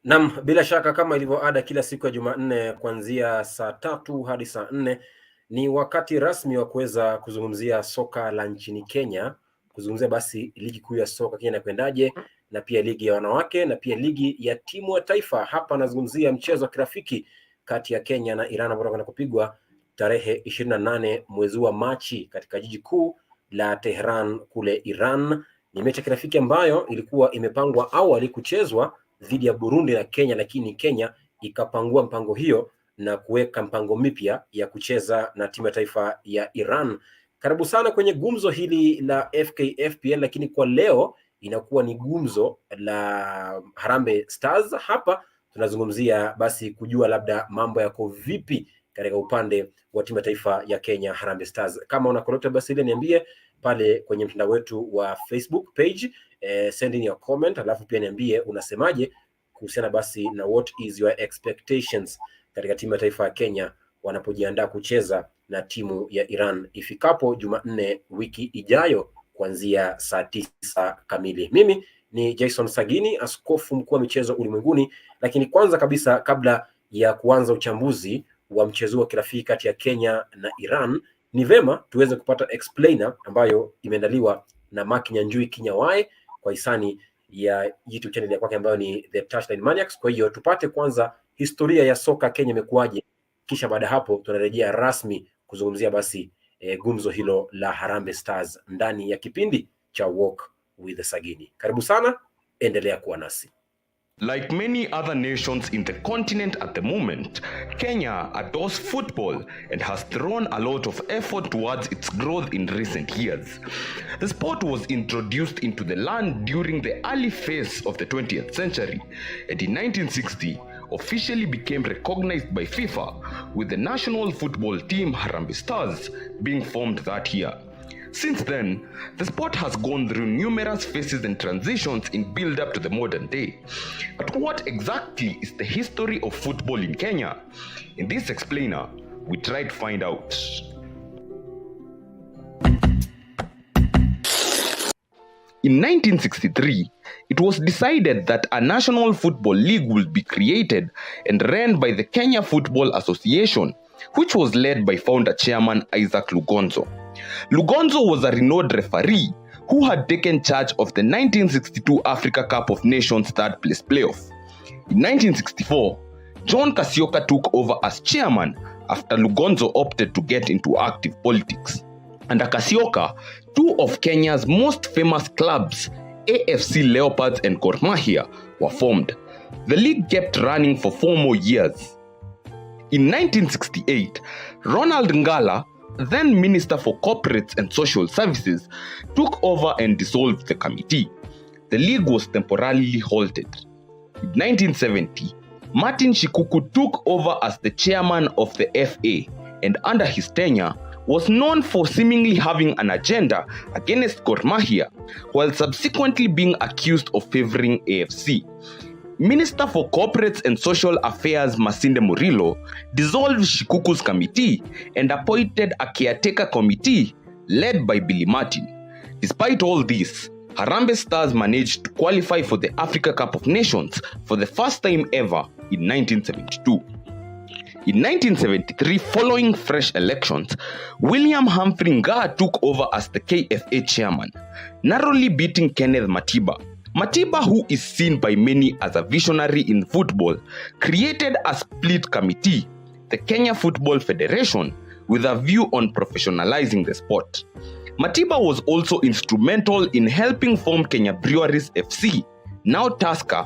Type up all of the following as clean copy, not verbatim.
Naam, bila shaka kama ilivyo ada kila siku ya Jumanne kuanzia saa 3 hadi saa 4 ni wakati rasmi wa kuweza kuzungumzia soka la nchini Kenya, kuzungumzia basi ligi kuu ya soka Kenya inakwendaje, na pia ligi ya wanawake na pia ligi ya timu ya taifa. Hapa nazungumzia mchezo wa kirafiki kati ya Kenya na Iran ambao unakwenda kupigwa tarehe 28 mwezi wa Machi katika jiji kuu la Tehran kule Iran. Ni mechi ya kirafiki ambayo ilikuwa imepangwa awali kuchezwa dhidi ya Burundi na Kenya, lakini Kenya ikapangua mpango hiyo na kuweka mpango mipya ya kucheza na timu ya taifa ya Iran. Karibu sana kwenye gumzo hili la FKFPL, lakini kwa leo inakuwa ni gumzo la Harambee Stars. Hapa tunazungumzia basi kujua labda mambo yako vipi katika upande wa timu ya taifa ya Kenya Harambee Stars. Kama una lolote basi ile niambie pale kwenye mtandao wetu wa Facebook page, send in your comment, alafu pia niambie unasemaje kuhusiana basi na what is your expectations katika timu ya taifa ya Kenya wanapojiandaa kucheza na timu ya Iran ifikapo Jumanne wiki ijayo kuanzia saa 9 kamili. Mimi ni Jason Sagini, askofu mkuu wa michezo ulimwenguni, lakini kwanza kabisa kabla ya kuanza uchambuzi wa mchezo wa kirafiki kati ya Kenya na Iran, ni vema tuweze kupata explainer ambayo imeandaliwa na Mark Nyanjui Kinyawae kwa hisani ya YouTube channel ya kwake ambayo ni The Touchline Maniacs. Kwa hiyo tupate kwanza historia ya soka Kenya imekuwaje, kisha baada hapo tunarejea rasmi kuzungumzia basi gumzo hilo la Harambee Stars ndani ya kipindi cha Walk with Sagini. Karibu sana, endelea kuwa nasi. Like many other nations in the continent at the moment, Kenya adores football and has thrown a lot of effort towards its growth in recent years. The sport was introduced into the land during the early phase of the 20th century, and in 1960 officially became recognized by FIFA, with the national football team Harambee Stars being formed that year. Since then, the sport has gone through numerous phases and transitions in build-up to the modern day. But what exactly is the history of football in Kenya? In this explainer, we try to find out. In 1963, it was decided that a national football league would be created and ran by the Kenya Football Association, which was led by founder chairman Isaac Lugonzo. Lugonzo was a renowned referee who had taken charge of the 1962 Africa Cup of Nations third place playoff. In 1964, John Kasioka took over as chairman after Lugonzo opted to get into active politics. Under Kasioka, two of Kenya's most famous clubs, AFC Leopards and Gor Mahia, were formed. The league kept running for 4 more years. In 1968, Ronald Ngala, then Minister for Corporates and Social Services, took over and dissolved the committee. The league was temporarily halted. In 1970, Martin Shikuku took over as the chairman of the FA, and under his tenure, was known for seemingly having an agenda against Gor Mahia, while subsequently being accused of favoring AFC. Minister for Corporates and Social Affairs Masinde Murilo dissolved Shikuku's committee and appointed a caretaker committee led by Billy Martin. Despite all this, Harambee Stars managed to qualify for the Africa Cup of Nations for the first time ever in 1972. In 1973, following fresh elections, William Humphrey Ngah took over as the KFA chairman, narrowly beating Kenneth Matiba. Matiba, who is seen by many as a visionary in football, created a split committee, the Kenya Football Federation, with a view on professionalizing the sport. Matiba was also instrumental in helping form Kenya Breweries FC, now Tusker,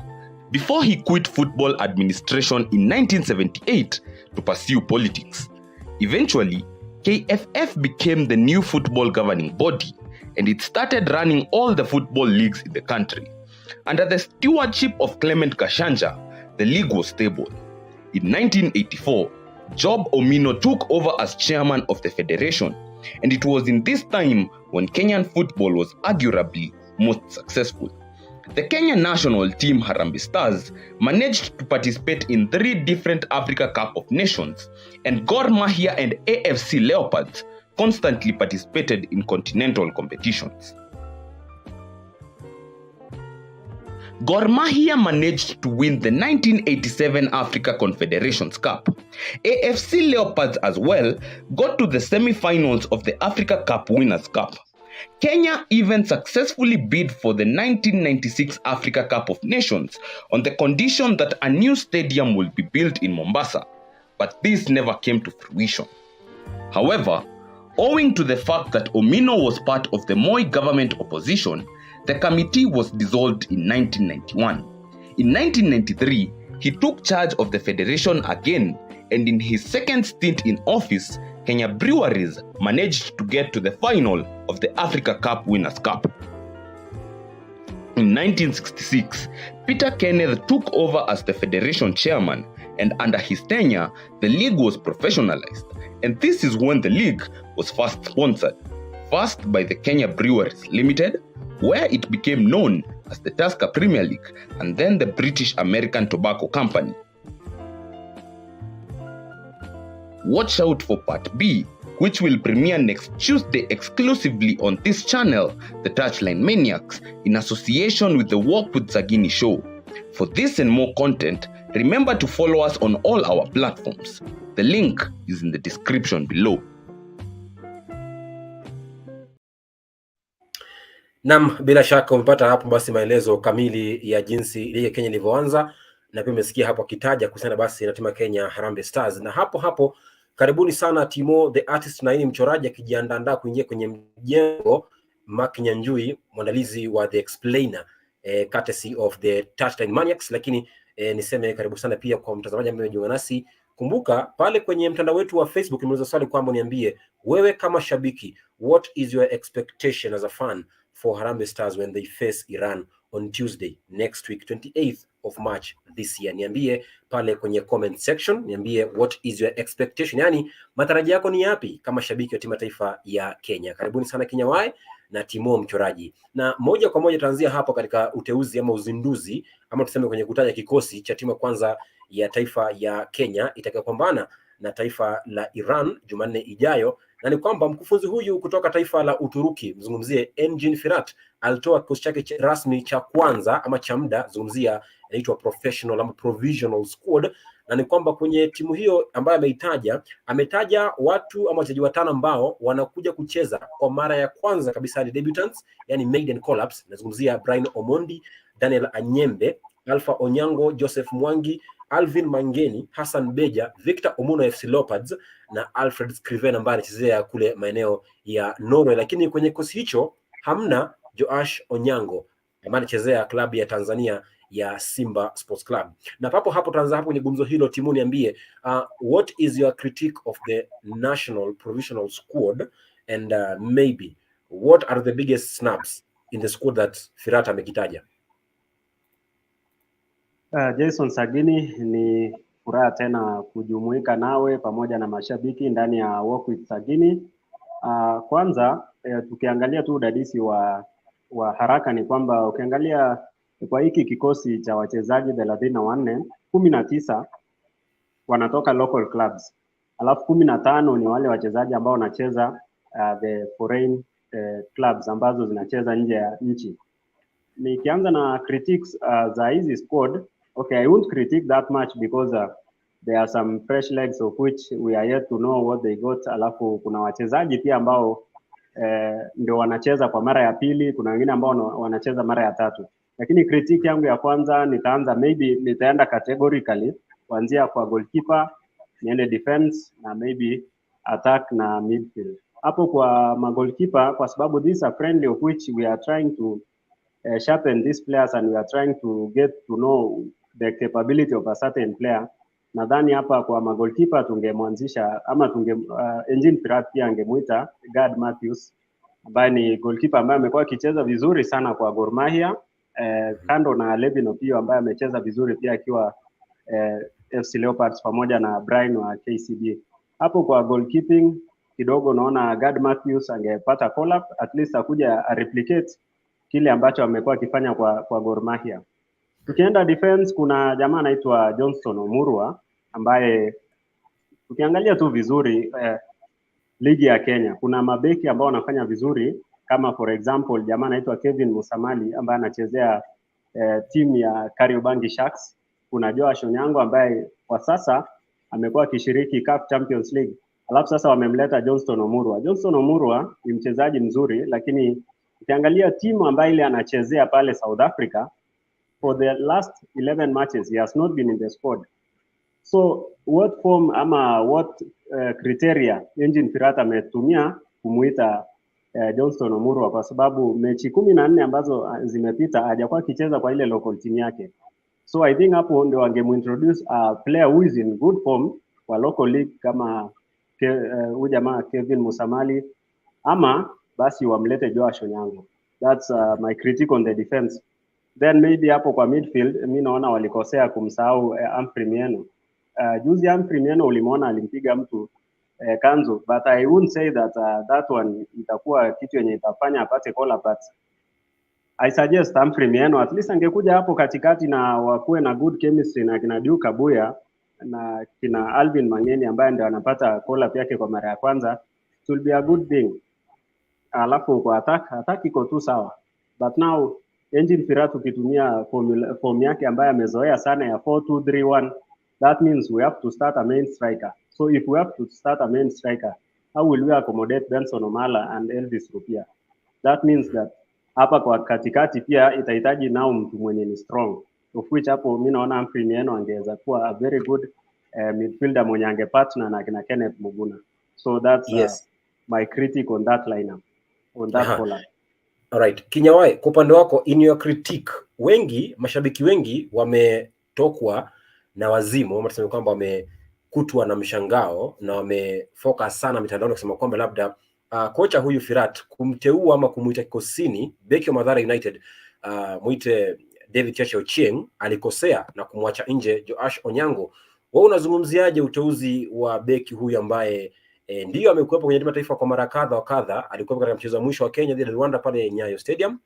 before he quit football administration in 1978 to pursue politics. Eventually, KFF became the new football governing body, and it started running all the football leagues in the country. Under the stewardship of Clement Kashanja, the league was stable. In 1984, Job Omino took over as chairman of the federation, and it was in this time when Kenyan football was arguably most successful. The Kenya national team Harambee Stars managed to participate in 3 different Africa Cup of Nations, and Gor Mahia and AFC Leopards constantly participated in continental competitions. Gor Mahia managed to win the 1987 Africa Confederations Cup. AFC Leopards as well got to the semi-finals of the Africa Cup Winners' Cup. Kenya even successfully bid for the 1996 Africa Cup of Nations on the condition that a new stadium will be built in Mombasa, but this never came to fruition. However, owing to the fact that Omino was part of the Moi government opposition, the committee was dissolved in 1991. In 1993, he took charge of the federation again, and in his second stint in office, Kenya Breweries managed to get to the final of the Africa Cup Winners' Cup. In 1966, Peter Kenneth took over as the federation chairman, and under his tenure, the league was professionalized, and this is when the league was first sponsored, first by the Kenya Breweries Limited, where it became known as the Tusker Premier League, and then the British American Tobacco Company. Watch out for Part B, which will premiere next Tuesday exclusively on this channel, The Touchline Maniacs, in association with the Walk with Sagini show. For this and more content, remember to follow us on all our platforms. The link is in the description below. Naam, bila shaka umepata hapo basi maelezo kamili ya jinsi ligi Kenya ilivyoanza, na pia umesikia hapo kitaja kuhusiana basi na timu ya Kenya Harambee Stars. Na hapo karibuni sana Timo the artist na yeye mchoraji akijiandaa kuingia kwenye mjengo, Mark Nyanjui mwandalizi wa The Explainer, courtesy of the Touchline Maniacs. Lakini niseme karibu sana pia kwa mtazamaji ambaye umejiunga nasi. Kumbuka pale kwenye mtandao wetu wa Facebook nimeuliza swali kwamba niambie wewe kama shabiki, what is your expectation as a fan for Harambee Stars when they face Iran on Tuesday next week 28th of March this year? Niambie pale kwenye comment section, niambie what is your expectation, yani matarajio yako ni yapi kama shabiki wa timu ya taifa ya Kenya. Karibuni sana Kenya Wai na Timo mchoraji, na moja kwa moja tutaanzia hapo katika uteuzi ama uzinduzi ama tuseme kwenye kutaja kikosi cha timu kwanza ya taifa ya Kenya itakayopambana na taifa la Iran Jumanne ijayo. Na ni kwamba mkufunzi huyu kutoka taifa la Uturuki, mzungumzie Engin Firat, alitoa kikosi chake rasmi cha kwanza ama cha muda, zungumzia inaitwa professional ama provisional squad. Na ni kwamba kwenye timu hiyo ambayo ametaja watu ama wachezaji watano ambao wanakuja kucheza kwa mara ya kwanza kabisa, ni debutants, yani maiden call-ups. Nazungumzia Brian Omondi, Daniel Anyembe, Alpha Onyango, Joseph Mwangi, Alvin Mangeni, Hassan Beja, Victor Omuno FC Leopards na Alfred Scriven ambaye anachezea kule maeneo ya Norway. Lakini kwenye kikosi hicho hamna Joash Onyango ambaye anachezea klabu ya Tanzania ya Simba Sports Club. Na hapo tuanza hapo kwenye gumzo hilo. Timu, niambie what is your critique of the national provisional squad, and maybe what are the biggest snaps in the squad that Firat amekitaja? Jason Sagini, ni furaha tena kujumuika nawe pamoja na mashabiki ndani ya Walk with Sagini. Kwanza tukiangalia tu udadisi wa haraka ni kwamba ukiangalia kwa hiki kikosi cha wachezaji 34, 19 wanatoka local clubs. Alafu 15 ni wale wachezaji ambao wanacheza the foreign clubs ambazo zinacheza nje ya nchi. Nikianza na critiques za hizi squad, okay, I won't critique that much because there are some fresh legs of which we are yet to know what they got. Alafu kuna wachezaji pia ambao ndio wanacheza kwa mara ya pili, kuna wengine ambao wanacheza mara ya tatu. Lakini critique yangu ya kwanza nitaenda categorically, kuanzia kwa goalkeeper, niende defense na maybe attack na midfield. Hapo kwa goalkeeper, kwa sababu this are friendly of which we are trying to sharpen these players and we are trying to get to know the capability of a certain player. Nadhani hapa kwa goalkeeper tungemwanzisha ama Engin Firat pia angemuita Gad Matthews, ambaye ni goalkeeper ambaye amekuwa akicheza vizuri sana kwa Gor Mahia, kando na Levin Opio ambaye amecheza vizuri pia akiwa FC Leopards pamoja na Brian wa KCB. Hapo kwa goalkeeping kidogo naona Gad Matthews angepata call up, at least akuja replicate kile ambacho amekuwa akifanya kwa Gor Mahia. Tukienda defense, kuna jamaa anaitwa Johnston Omurwa ambaye ukiangalia tu vizuri ligi ya Kenya kuna mabeki ambao wanafanya vizuri, kama for example jamaa anaitwa Kevin Musamali ambaye anachezea timu ya Kariobangi Sharks. Kuna Joash Onyango ambaye kwa sasa amekuwa akishiriki CAF Champions League. Alafu sasa wamemleta Johnston Omurwa. Johnston Omurwa ni mchezaji mzuri, lakini ukiangalia timu ambayo ile anachezea pale South Africa, for the last 11 matches he has not been in the squad. So what form ama what criteria Engin Firat ametumia kumuita Johnston Omurwa, kwa sababu mechi 14 ambazo zimepita hajakuwa akicheza kwa ile local team yake. So I think hapo ndio wangemintroduce a player who is in good form kwa local league kama huyu jamaa Kevin Musamali, ama basi wamlete Joash Onyango. That's my critique on the defense. Then maybe hapo kwa midfield mimi naona walikosea kumsahau Humphrey Mieno. Juzi Humphrey Mieno ulimuona alimpiga mtu kanzu, but I wouldn't say that that one itakuwa kitu yenye itafanya apate call up, but I suggest Humphrey Mieno at least angekuja hapo katikati na wakuwe na good chemistry na kina Duke Abuya na kina Alvin Mangeni ambaye ndio anapata call up yake kwa mara ya kwanza. It will be a good thing. Alafu kwa attack iko tu sawa, but now Engin Firat ukitumia form yake ambaye amezoea sana ya 4-2-3-1, that means we have to start a main striker. So if we have to start a main striker, how will we accommodate Benson Omala and Elvis Rupia? That means that hapa kwa katikati pia itahitaji nao mtu mwenye ni strong, of which hapo mimi naona Humphrey Mieno angeweza kuwa a very good midfielder mwenye angepartner na kina Kenneth Muguna. So that's my critique on that lineup, on that call-up. Alright, Kinyawai, kwa upande wako, in your critique, mashabiki wengi wametokwa na wazimu, ama tuseme kwamba wamekutwa na mshangao na wamefocus sana mitandaoni kusema kwamba labda kocha huyu Firat kumteua ama kumuita kikosini beki wa Mathare United muite David Chacha Ochieng alikosea na kumwacha nje Joash Onyango. Wewe unazungumziaje uteuzi wa beki huyu ambaye ndiyo amekuwepo kwenye timu ya taifa kwa mara kadha wa kadha? Alikuwa katika mchezo wa mwisho wa Kenya dhidi ya Rwanda pale Nyayo Stadium,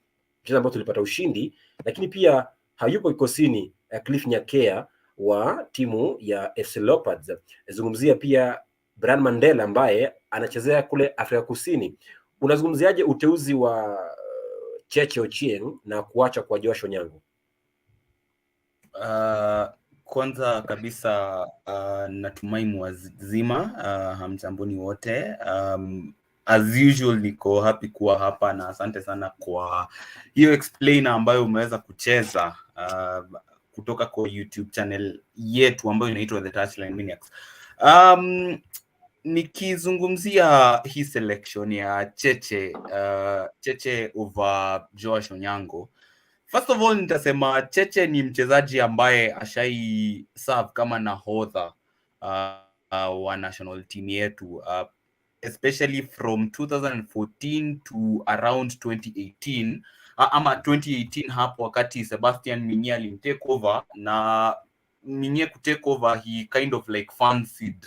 mchezo ambao tulipata ushindi, lakini pia hayupo kikosini Cliff Nyakea wa timu ya FC Leopards. Zungumzia pia Brian Mandela ambaye anachezea kule Afrika Kusini. Unazungumziaje uteuzi wa Cheche Ochieng na kuacha kwa Joash Onyango? Kwanza kabisa natumai mwazima, hamjamboni wote. As usual niko happy kuwa hapa na asante sana kwa hiyo explainer ambayo umeweza kucheza kutoka kwa YouTube channel yetu ambayo inaitwa The Touchline Maniacs. Nikizungumzia hii selection ya Cheche over Joash Onyango, first of all nitasema Cheche ni mchezaji ambaye ashai serve kama nahodha wa national team yetu, especially from 2014 to around 2018 ama 2018 hapo wakati Sebastian Minye alimtake over, na Minye kutake over he kind of like fancied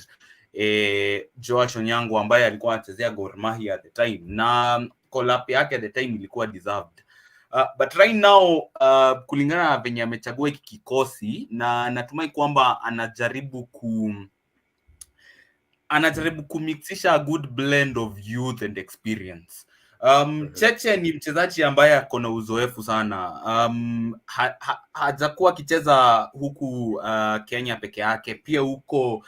Joash Onyango ambaye alikuwa anachezea Gor Mahia at the time, na call up yake at the time ilikuwa deserved. But right now kulingana na venye amechagua hiki kikosi, na natumai kwamba anajaribu kumixisha a good blend of youth and experience. Cheche ni mchezaji ambaye ako na uzoefu sana. Hajakuwa akicheza huku Kenya peke yake, pia huko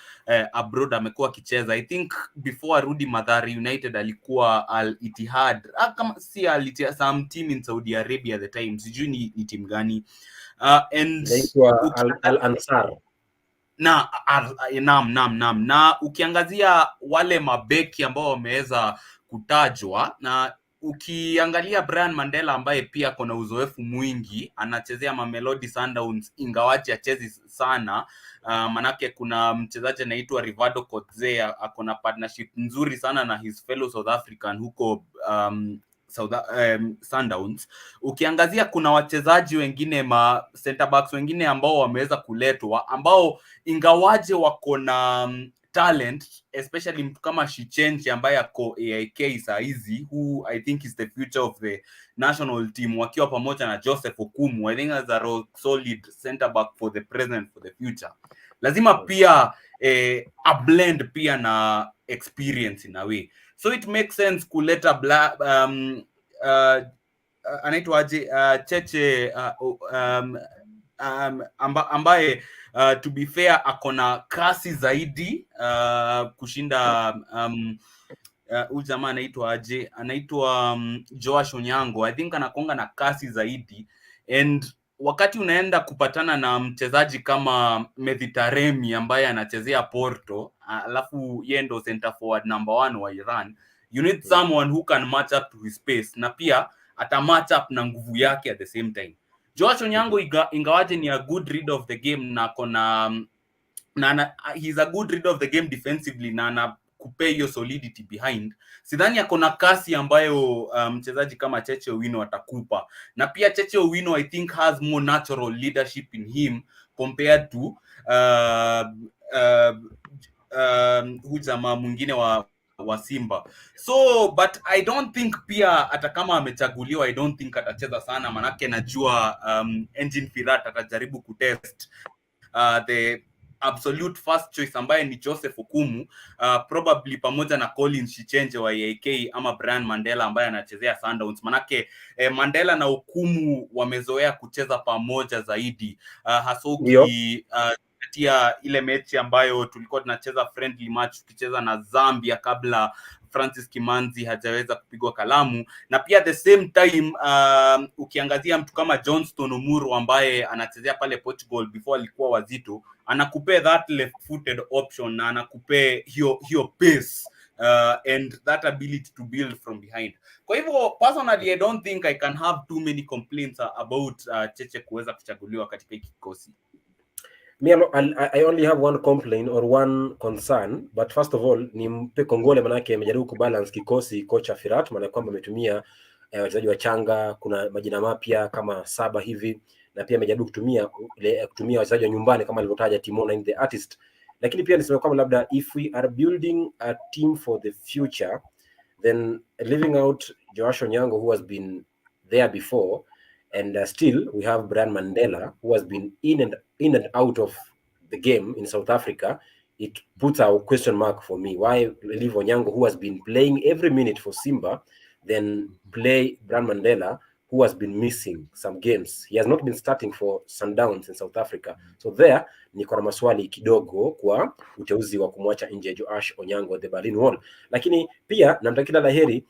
abroad amekuwa akicheza. I think before arudi Mathare United alikuwa Al Ittihad, kama si Al Ittihad, some team in Saudi Arabia at the time, sijui ni team gani, and Al Ansar. Na ukiangazia wale mabeki ambao wameweza kutajwa, na ukiangalia Brian Mandela ambaye pia kuna uzoefu mwingi, anachezea Mamelodi Sundowns ingawaje achezi sana, manake kuna mchezaji anaitwa Rivaldo Kotze akona partnership nzuri sana na his fellow South African huko Sundowns. Ukiangazia kuna wachezaji wengine center backs wengine ambao wameweza kuletwa, ambao ingawaje wako na talent, especially mtu kama Shichenji ambaye ako AIK saa hizi, who I think is the future of the national team, wakiwa pamoja na Joseph Okumu. I think as a solid center back for the present, for the future. Lazima pia a blend pia na experience in a way. So it makes sense kuleta anaitwaje Cheche ambaye to be fair akona kasi zaidi kushinda huyu jamaa anaitwa Joash Onyango. I think anakonga na kasi zaidi, and wakati unaenda kupatana na mchezaji kama Mkhitaryan ambaye anachezea Porto, alafu yeye ndo center forward number 1 wa Iran, you need someone who can match up to his pace, na pia ata match up na nguvu yake at the same time. Joash Onyango ingawaje ni a good read of the game na kona he's a good read of the game defensively na anakupea hiyo solidity behind, sidhani akona kasi ambayo mchezaji kama Cheche Owino atakupa. Na pia Cheche Owino I think has more natural leadership in him compared to huyu jamaa mwingine wa Simba. So but I don't think pia hata kama amechaguliwa, I don't think atacheza sana, manake najua Engine Firat atajaribu kutest the absolute first choice ambaye ni Joseph Okumu, probably pamoja na Colin Shichenje wa AIK ama Brian Mandela ambaye anachezea Sundowns, manake Mandela na Okumu wamezoea kucheza pamoja zaidi, hasoki katia ile mechi ambayo tulikuwa tunacheza friendly match tukicheza na Zambia kabla Francis Kimanzi hajaweza kupigwa kalamu. Na pia at the same time ukiangazia mtu kama Johnston Omuru ambaye anachezea pale Portugal before alikuwa Wazito, anakupea that left footed option na anakupea hiyo pace and that ability to build from behind. Kwa hivyo personally I don't think I can have too many complaints about Cheche kuweza kuchaguliwa katika kikosi. I only have one complaint or one concern, but first of all ni mpe kongole, manake amejaribu kubalance kikosi kocha Firat, maana kwamba ametumia wachezaji wa changa, kuna majina mapya kama 7 hivi, na pia amejaribu kutumia wachezaji wa nyumbani kama alivyotaja Timona in the artist. Lakini pia nisema kwamba labda if we are building a team for the future, then leaving out Joash Onyango who has been there before, and still we have Brian Mandela who has been in and out of the game in South Africa, it puts a question mark for me. Why leave Onyango who has been playing every minute for Simba, then play Brian Mandela who has been missing some games? He has not been starting for Sundowns in South Africa. So there niko na maswali kidogo kwa uteuzi wa kumwacha nje Joash Onyango the Berlin Wall. Lakini pia namtakia laheri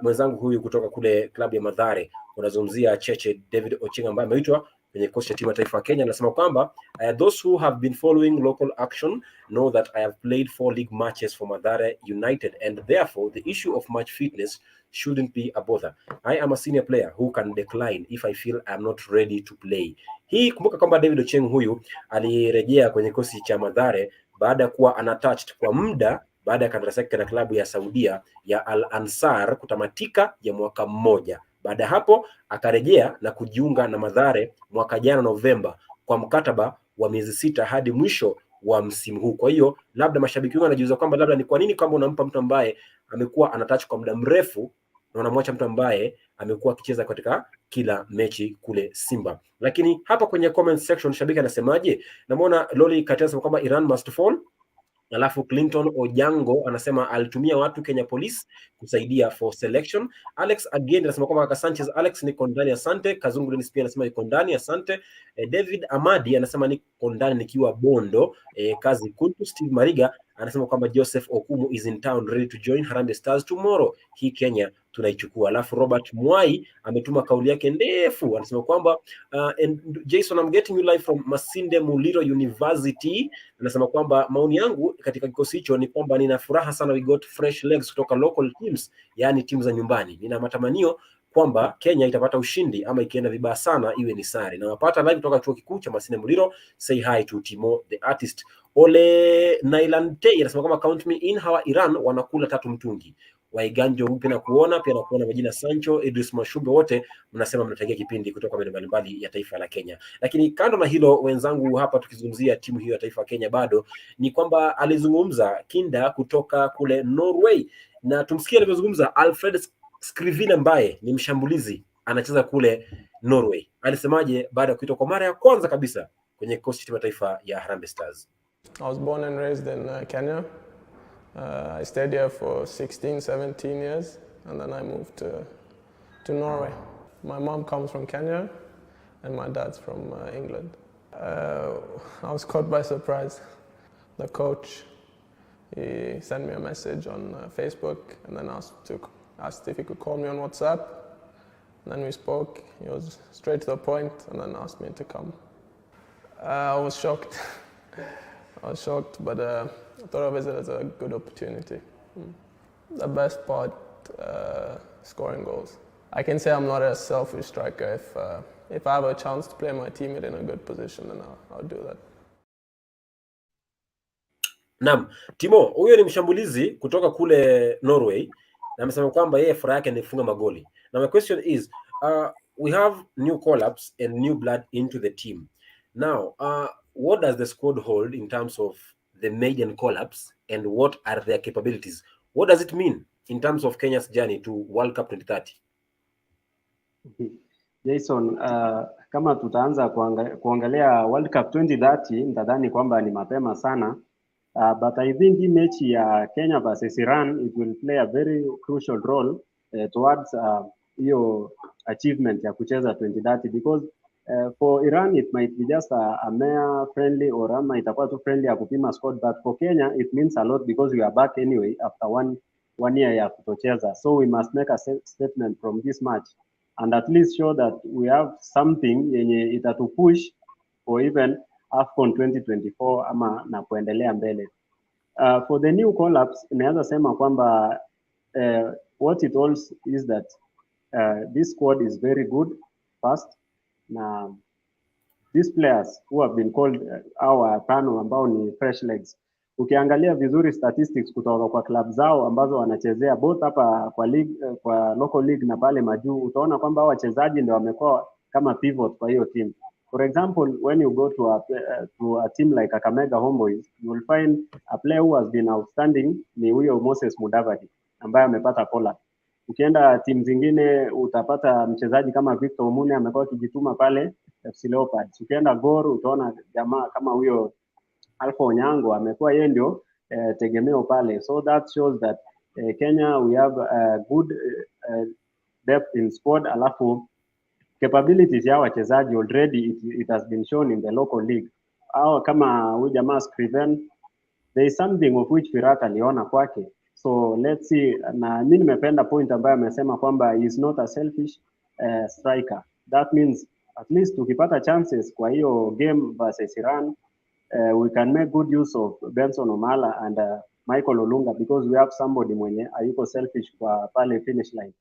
mwenzangu huyu kutoka kule klabu ya Mathare, unazungumzia Cheche David Ochenga ambaye ameitwa kwenye kocha timu ya taifa ya Kenya. Anasema kwamba those who have been following local action know that I have played 4 league matches for Mathare United, and therefore the issue of match fitness shouldn't be a bother. I am a senior player who can decline if I feel I'm not ready to play. Hii kumbuka kwamba David Ocheng huyu alirejea kwenye kosi cha Mathare baada ya kuwa unattached kwa muda baada ya kandarasi yake na klabu ya Saudia ya Al Ansar kutamatika ya mwaka mmoja. Baada hapo akarejea na kujiunga na Mathare mwaka jana Novemba kwa mkataba wa miezi 6 hadi mwisho wa msimu huu. Kwa hiyo labda mashabiki wengi wanajiuliza kwamba labda ni kwa nini kama unampa mtu ambaye amekuwa anatouch kwa muda mrefu na unamwacha mtu ambaye amekuwa akicheza katika kila mechi kule Simba. Lakini hapa kwenye comment section shabiki anasemaje? Namuona Loli Katesa kwamba Iran must fall. Alafu Clinton Ojango anasema alitumia watu Kenya Police kusaidia for selection. Alex again anasema kwamba kaka Sanchez Alex niko ndani, asante. Kazungu Dennis pia anasema niko ndani, asante. David Amadi anasema niko ndani nikiwa Bondo. Kazi Kuntu. Steve Mariga anasema kwamba Joseph Okumu is in town ready to join Harambee Stars tomorrow. Hii Kenya tunaichukua. Alafu Robert Mwai ametuma kauli yake ndefu, anasema kwamba and Jason, I'm getting you live from Masinde Muliro University. Anasema kwamba maoni yangu katika kikosi hicho ni kwamba nina furaha sana, we got fresh legs kutoka local teams, yani timu za nyumbani. Nina matamanio kwamba Kenya itapata ushindi, ama ikienda vibaya sana iwe ni sare. Na wapata live kutoka chuo kikuu cha Masinde Muliro. Say hi to Timo the artist. Ole Nailante anasema kwamba count me in, hawa Iran wanakula 3 mtungi. Waiganjo mpya na kuona majina Sancho, Idris Mashube, wote mnasema mnatagia kipindi kutoka maeneo mbalimbali ya taifa la Kenya. Lakini kando na hilo wenzangu, hapa tukizungumzia timu hiyo ya taifa ya Kenya bado ni kwamba alizungumza Kinda kutoka kule Norway, na tumsikie alivyozungumza Alfred Skrivin ambaye ni mshambulizi anacheza kule Norway. Alisemaje baada ya kuitwa kwa mara ya kwanza kabisa kwenye kikosi cha taifa ya Harambee Stars? I was born and raised in Kenya. I stayed here for 16, 17 years, and then I moved to Norway. My mom comes from Kenya and my dad's from England. I was caught by surprise. The coach, he sent me a message on Facebook and then asked if he could call me on WhatsApp. And then we spoke. He was straight to the point and then asked me to come. I was shocked. But I thought of it as a good opportunity. The best part, scoring goals. I can say I'm not a selfish striker. If I have a chance to play my teammate in a good position, then I'll do that. Naam, Timo, huyo ni mshambulizi kutoka kule Norway na amesema kwamba yeye furaha yake ni kufunga magoli. Now my question is, we have new call-ups and new blood into the team. Now, what does the squad hold in terms of the maiden call-ups and what are their capabilities? What does it mean in terms of Kenya's journey to World Cup 2030? Jason, kama tutaanza kuangalia World Cup 2030, nitadhani kwamba ni mapema sana. But I think hii mechi ya Kenya versus Iran, it will play a very crucial role towards hiyo achievement ya kucheza 2030, because for Iran it might be just a mere friendly or ama itakuwa tu friendly ya kupima squad, but for Kenya it means a lot because we are back anyway after one year ya kutocheza. So we must make a statement from this match and at least show that we have something yenye itatupush for even AFCON 2024 ama na kuendelea mbele. For the new call-ups, naweza sema kwamba what it also is that this squad is very good first, na these players who have been called our tano ambao ni fresh legs. Ukiangalia vizuri statistics kutoka kwa club zao ambazo wanachezea both hapa kwa league, kwa local league na pale majuu, utaona kwamba wachezaji ndio wamekuwa kama pivot kwa hiyo team. For example, when you go to a team like Kakamega Homeboys, you will find a player who has been outstanding ni huyo Moses Mudavadi ambaye amepata call-up. Ukienda timu zingine utapata mchezaji kama Victor Omune amekuwa akijituma pale FC Leopards. Ukienda Gor utaona jamaa kama huyo Alpha Onyango amekuwa yeye ndio tegemeo pale. So that shows that Kenya we have good depth in squad, alafu capabilities ya wachezaji already it has been shown in the local league. Au kama huyu jamaa Scriven, there is something of which Firat aliona kwake. So let's see, na mimi nimependa point ambayo amesema kwamba he is not a selfish striker. That means at least tukipata chances kwa hiyo game versus Iran, we can make good use of Benson Omala and Michael Olunga because we have somebody mwenye hayuko selfish kwa pale finish line.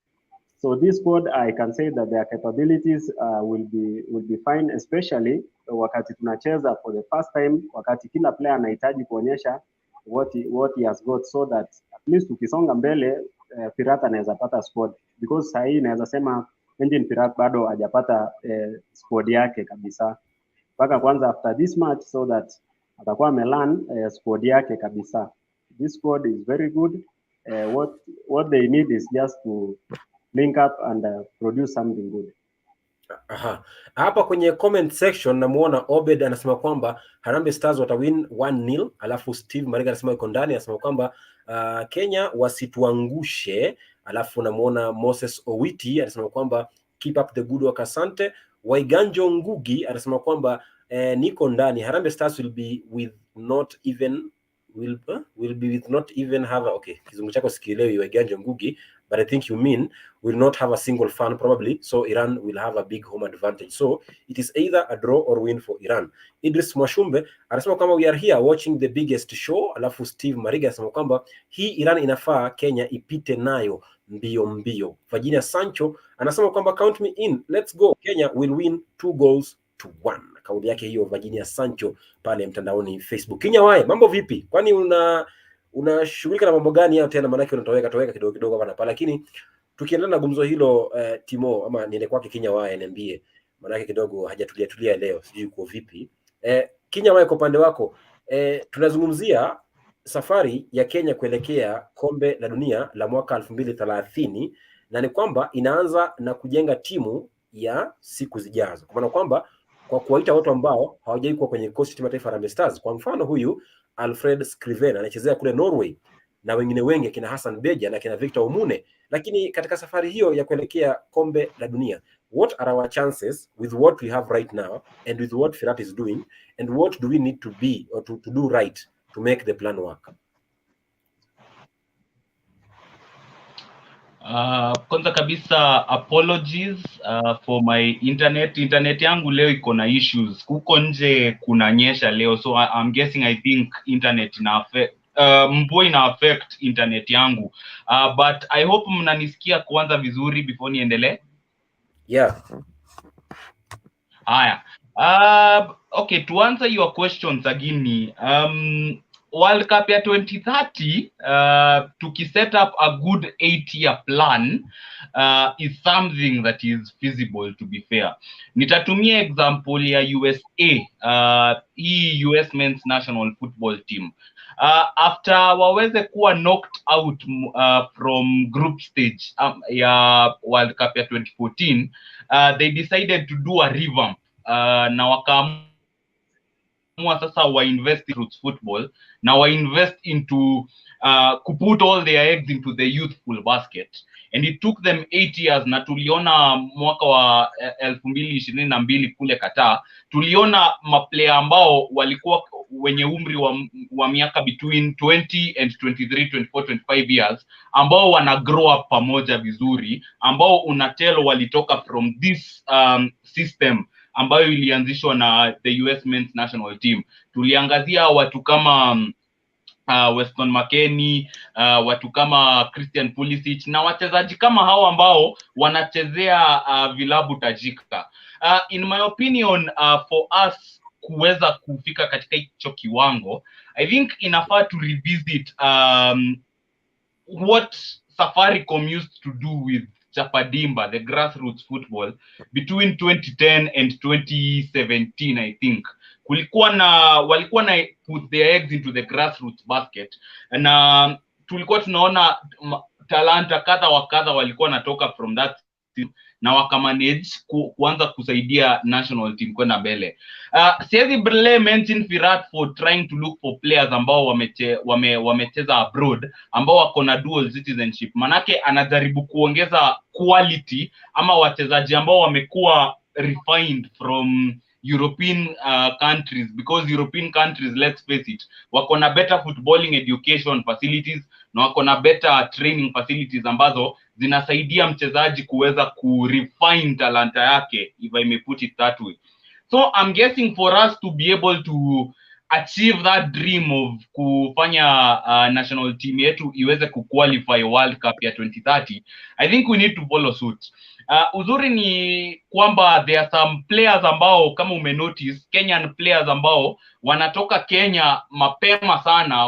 So this squad, I can say that their capabilities will be fine, especially wakati tunacheza for the first time, wakati kila player anahitaji kuonyesha what he has got, so that at least ukisonga mbele Firat anaweza pata squad, because sasa hii naweza sema Engine Firat bado hajapata squad yake kabisa mpaka kwanza after this match, so that atakuwa amelan squad yake kabisa. This squad is very good. What they need is just to link up and produce something good. Aha. Hapa kwenye comment section namuona Obed anasema kwamba Harambee Stars watawin 1-0, alafu Steve Mariga anasema yuko ndani, anasema kwamba Kenya wasituangushe, alafu namuona Moses Owiti anasema kwamba keep up the good work, asante. Waiganjo Ngugi anasema kwamba niko ndani, Harambee Stars will be with not even have okay, kizungu chako sikielewi Waiganjo Ngugi, but I think you mean will not have a single fan probably, so Iran will have a big home advantage. So it is either a draw or win for Iran. Idris Mwashumbe anasema kwamba we are here watching the biggest show, alafu Steve Mariga anasema kwamba hii Iran inafaa Kenya ipite nayo mbio mbio. Virginia Sancho anasema kwamba count me in, let's go, Kenya will win 2-1. Kauli yake hiyo Virginia Sancho pale mtandaoni Facebook. Kinya wae, mambo vipi? Kwani unashughulika na mambo gani hayo tena, manake unatoweka kidogo kidogo hapa, lakini tukiendelea na gumzo hilo Timo, ama niende kwake Kinya wae niambie, manake kidogo hajatulia leo, sijui uko vipi. Kinya wae, kwa upande wako tunazungumzia safari ya Kenya kuelekea kombe la dunia la mwaka 2030, na ni kwamba inaanza na kujenga timu ya siku zijazo, kwa maana kwamba kwa kuwaita watu ambao hawajai kuwa kwenye kikosi cha taifa Harambee Stars. Kwa mfano huyu Alfred Scriven anachezea kule Norway, na wengine wengi kina Hassan Beja na kina Victor Omune. Lakini katika safari hiyo ya kuelekea kombe la dunia, what are our chances with what we have right now and with what Firat is doing, and what do we need to be or to do right to make the plan work? Kwanza kabisa apologies for my internet yangu leo iko na issues. Kuko nje kunanyesha leo, so I'm guessing I think internet ina affect mvua ina affect internet yangu, but I hope mnanisikia kwanza vizuri before niendelee. Yeah. Haya. Okay, to answer your question Sagini, World Cup ya 2030, tukiset up a good 8-year plan is something that is feasible, to be fair. Nitatumia example ya USA, hii US men's national football team. After waweze kuwa knocked out from group stage ya World Cup ya 2014, they decided to do a revamp, na wakaamua sasa wa invest in roots football, na wa invest into put all their eggs into the youthful basket, and it took them 8 years. Na tuliona mwaka wa 2022 kule Qatar, tuliona maplayer ambao walikuwa wenye umri wa miaka between 20 and 23, 24, 25 years, ambao wana grow up pamoja vizuri, ambao unatelo walitoka from this system ambayo ilianzishwa na the US men's national team. Tuliangazia watu kama Weston McKennie, watu kama Christian Pulisic, na wachezaji kama hao ambao wanachezea vilabu tajika. In my opinion, for us kuweza kufika katika hicho kiwango, I think inafaa to revisit what Safaricom used to do with Chapadimba, the grassroots football, between 2010 and 2017, I think. Walikuwa na put their eggs into the grassroots basket, na tulikuwa tunaona talanta kadha wa kadha walikuwa natoka from that team, na wakamanage kuanza kusaidia national team kwenda mbele. Siwezi mention Firat for trying to look for players ambao wamecheza abroad, ambao wako na dual citizenship. Manake anajaribu kuongeza quality ama wachezaji ambao wamekuwa refined from European countries, because European countries, let's face it, wako na better footballing education facilities, na wako na better training facilities ambazo zinasaidia mchezaji kuweza refine talanta yake, if I may put it that way. So I'm guessing for us to be able to achieve that dream of kufanya national team yetu iweze kuqualify World Cup ya 2030, I think we need to follow suit. Uzuri ni kwamba there are some players ambao kama umenotice, Kenyan players ambao wanatoka Kenya mapema sana,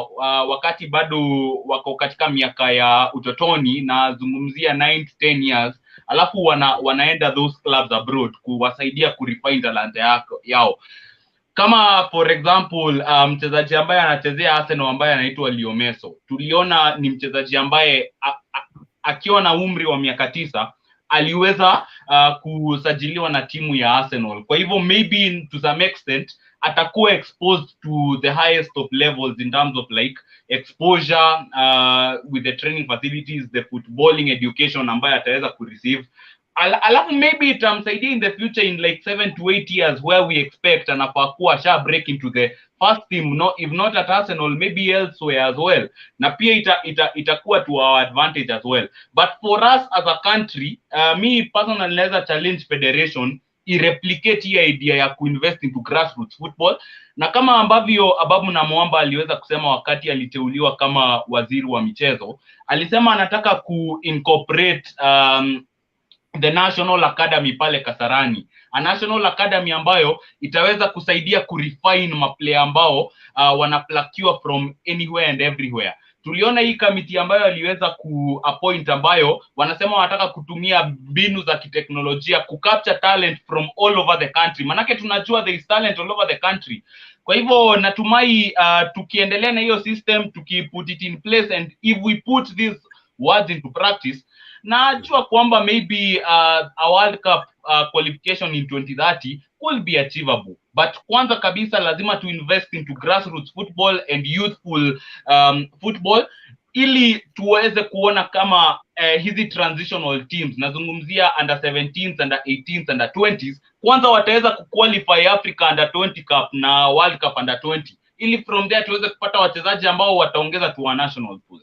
wakati bado wako katika miaka ya utotoni, na zungumzia 9 to 10 years, alafu wanaenda those clubs abroad kuwasaidia kurefine talanta yao. Kama for example mchezaji ambaye anachezea Arsenal ambaye anaitwa Leo Messi, tuliona ni mchezaji ambaye akiwa na umri wa miaka 9 aliweza kusajiliwa na timu ya Arsenal. Kwa hivyo maybe to some extent atakuwa exposed to the highest of levels in terms of like exposure with the training facilities, the footballing education ambayo ataweza kureceive. Alafu maybe itamsaidia in the future in like 7 to 8 years, where we expect anafaa kuwa sha break into the first team, no, if not at Arsenal, maybe elsewhere as well, na pia itakuwa to our advantage as well. But for us as a country, me personally naweza challenge federation ireplicate hii idea ya kuinvest into grassroots football, na kama ambavyo Ababu na Mwamba aliweza kusema wakati aliteuliwa kama waziri wa michezo, alisema anataka kuincorporate the National Academy pale Kasarani, a National Academy ambayo itaweza kusaidia kurefine maplayer ambao wanaplakiwa from anywhere and everywhere. Tuliona hii kamiti ambayo aliweza kuappoint, ambayo wanasema wanataka kutumia mbinu za kiteknolojia kucapture talent from all over the country, manake tunajua there is talent all over the country. Kwa hivyo natumai tukiendelea na hiyo system, tukiput it in place, and if we put these words into practice, najua kwamba maybe a World Cup qualification in 2030 could be achievable. But kwanza kabisa lazima to invest into grassroots football and youthful football, ili tuweze kuona kama hizi transitional teams, nazungumzia under 17s, under 18s, under 20s, kwanza wataweza kuqualify Africa under 20 Cup na World Cup under 20, ili from there tuweze kupata wachezaji ambao wataongeza tu national pool.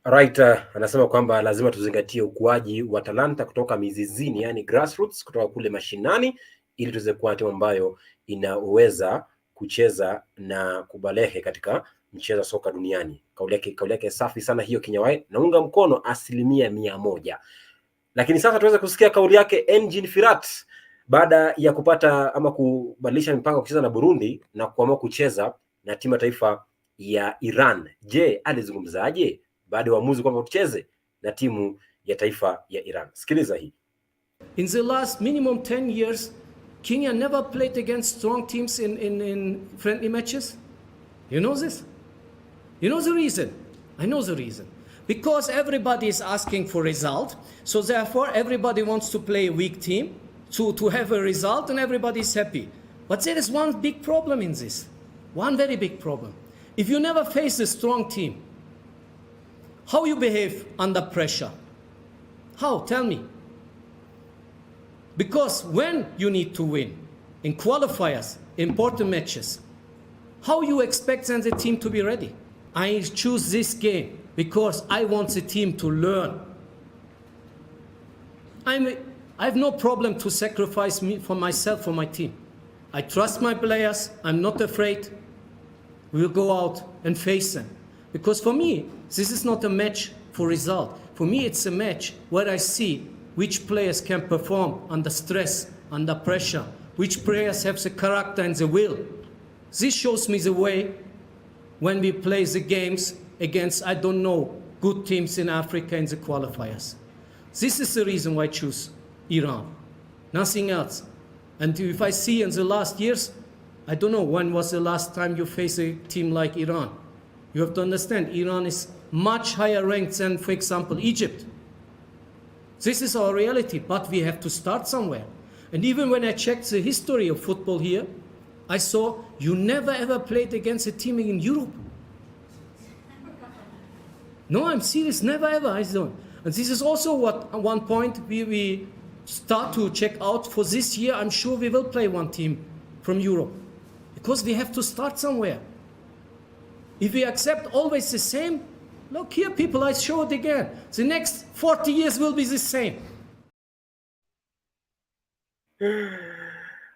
Right, anasema kwamba lazima tuzingatie ukuaji wa talanta kutoka mizizini, yani grassroots, kutoka kule mashinani, ili tuweze kuwa timu ambayo inaweza kucheza na kubalehe katika mchezo soka duniani. Kauli yake safi sana hiyo, Kinyawai, naunga mkono 100%. Lakini sasa tuweze kusikia kauli yake Engin Firat baada ya kupata ama kubadilisha mipango kucheza na Burundi na kuamua kucheza na timu ya taifa ya Iran. Je, alizungumzaje baada ya uamuzi kwamba tucheze na timu ya taifa ya Iran? Sikiliza hii. In the last minimum 10 years, Kenya never played against strong teams in friendly matches. You know this? You know the reason? I know the reason. Because everybody is asking for result, so therefore everybody wants to play a weak team to have a result, and everybody is happy. But there is one big problem in this. One very big problem. If you never face a strong team, how you behave under pressure? How? Tell me. Because when you need to win in qualifiers, important matches, how you expect then the team to be ready? I choose this game because I want the team to learn. I have no problem to sacrifice me for myself, for my team. I trust my players. I'm not afraid. We'll go out and face them. Because for me, this is not a match for result. For me, it's a match where I see which players can perform under stress, under pressure, which players have the character and the will. This shows me the way when we play the games against, I don't know, good teams in Africa in the qualifiers. This is the reason why I choose Iran. Nothing else. And if I see in the last years, I don't know when was the last time you face a team like Iran. You have to understand, Iran is much higher ranked than, for example, Egypt. This is our reality, but we have to start somewhere. And even when I checked the history of football here, I saw you never ever played against a team in Europe. No, I'm serious, never ever, I don't. And this is also what, at one point, we start to check out for this year. I'm sure we will play one team from Europe. Because we have to start somewhere. If we accept always the same, look here, people, I show it again. The next 40 years will be the same.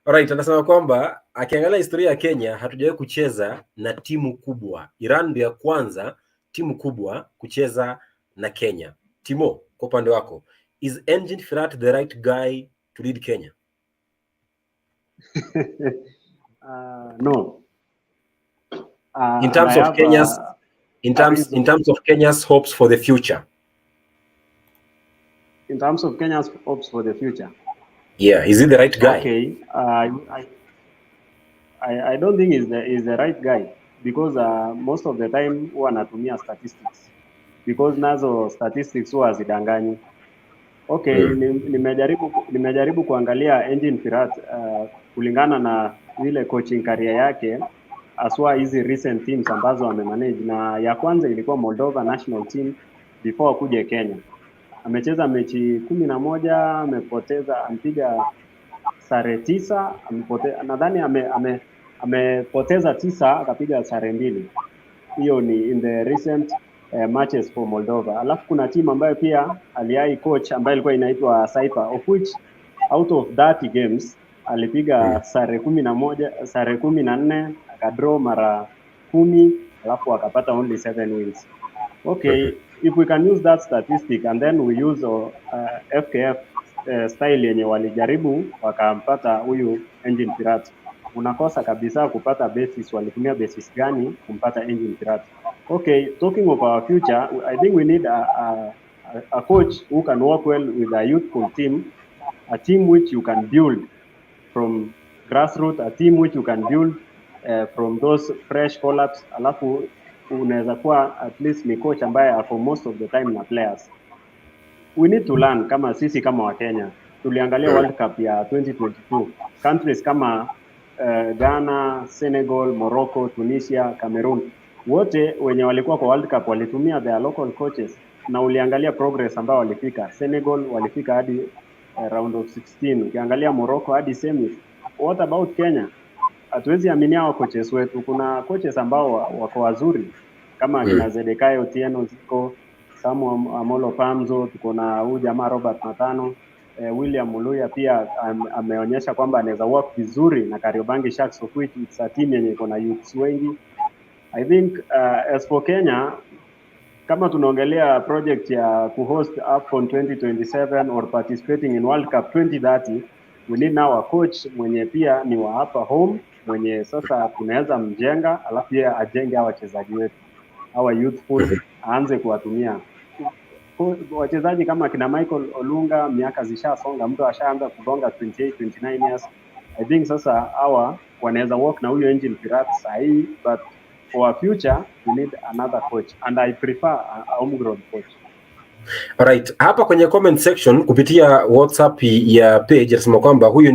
Alright, anasema kwamba akiangalia historia ya Kenya hatujawahi kucheza na timu kubwa. Iran ndio ya kwanza timu kubwa kucheza na Kenya. Timo, kwa upande wako, is Engin Firat the right guy to lead Kenya? No. In terms of Kenya's in terms of Kenya's hopes for the future. In terms of Kenya's hopes for the future. Yeah, is he the right guy? Okay. I don't think he's the right guy because most of the time huwa anatumia statistics because nazo statistics huwa hazidanganyi. Okay, nimejaribu kuangalia Engin Firat kulingana na ile coaching career yake aswa hizi recent teams ambazo amemanage, na ya kwanza ilikuwa Moldova national team before akuje Kenya. Amecheza mechi 11, amepoteza, ampiga sare 9, nadhani amepoteza 9 akapiga sare 2. Hiyo ni in the recent matches for Moldova. Alafu kuna team ambayo pia aliai coach ambayo ilikuwa inaitwa Saipa, of which out of 30 games alipiga sare 11, sare 14, akadraw mara 10, alafu akapata only 7 wins. Okay, if we can use that statistic and then we use FKF style yenye walijaribu wakampata huyu Engin Firat, unakosa kabisa kupata basis, walitumia basis gani kumpata Engin Firat. Okay, talking of our future, I think we need a coach who can work well with a youthful team, a team which you can build from grassroots, a team which you can build from those fresh call-ups. Alafu unaweza kuwa at least ni coach ambaye ako most of the time na players. We need to learn kama sisi kama wa Kenya. Tuliangalia World Cup ya 2022. Countries kama Ghana, Senegal, Morocco, Tunisia, Cameroon wote wenye walikuwa kwa World Cup walitumia their local coaches, na uliangalia progress ambao walifika. Senegal walifika hadi round of 16, ukiangalia Morocco hadi semis. What about Kenya? Hatuwezi aminia hao coaches wetu. Kuna coaches ambao wako wazuri kama kina Zedekiah Otieno, ziko Samu Amolo Pamzo, tuko na huyu jamaa Robert Matano, William Muluya pia ameonyesha kwamba anaweza work vizuri na Kariobangi Sharks, of which it's a team yenye iko na youths wengi. I think as for Kenya, kama tunaongelea project ya kuhost AFCON 2027 or participating in World Cup 2030, we need now a coach mwenye pia ni wa hapa home, mwenye sasa tunaweza mjenga, alafu yeye ajenge hawa wachezaji wetu, hawa youthful, aanze kuwatumia wachezaji kama kina Michael Olunga. Miaka zishasonga, mtu ashaanza kugonga 28 29 years. I think sasa hawa wanaweza work na huyo engine Pirates sahi, but for a future we need another coach, and I prefer a homegrown coach. Alright, hapa kwenye comment section kupitia WhatsApp ya page anasema kwamba huyu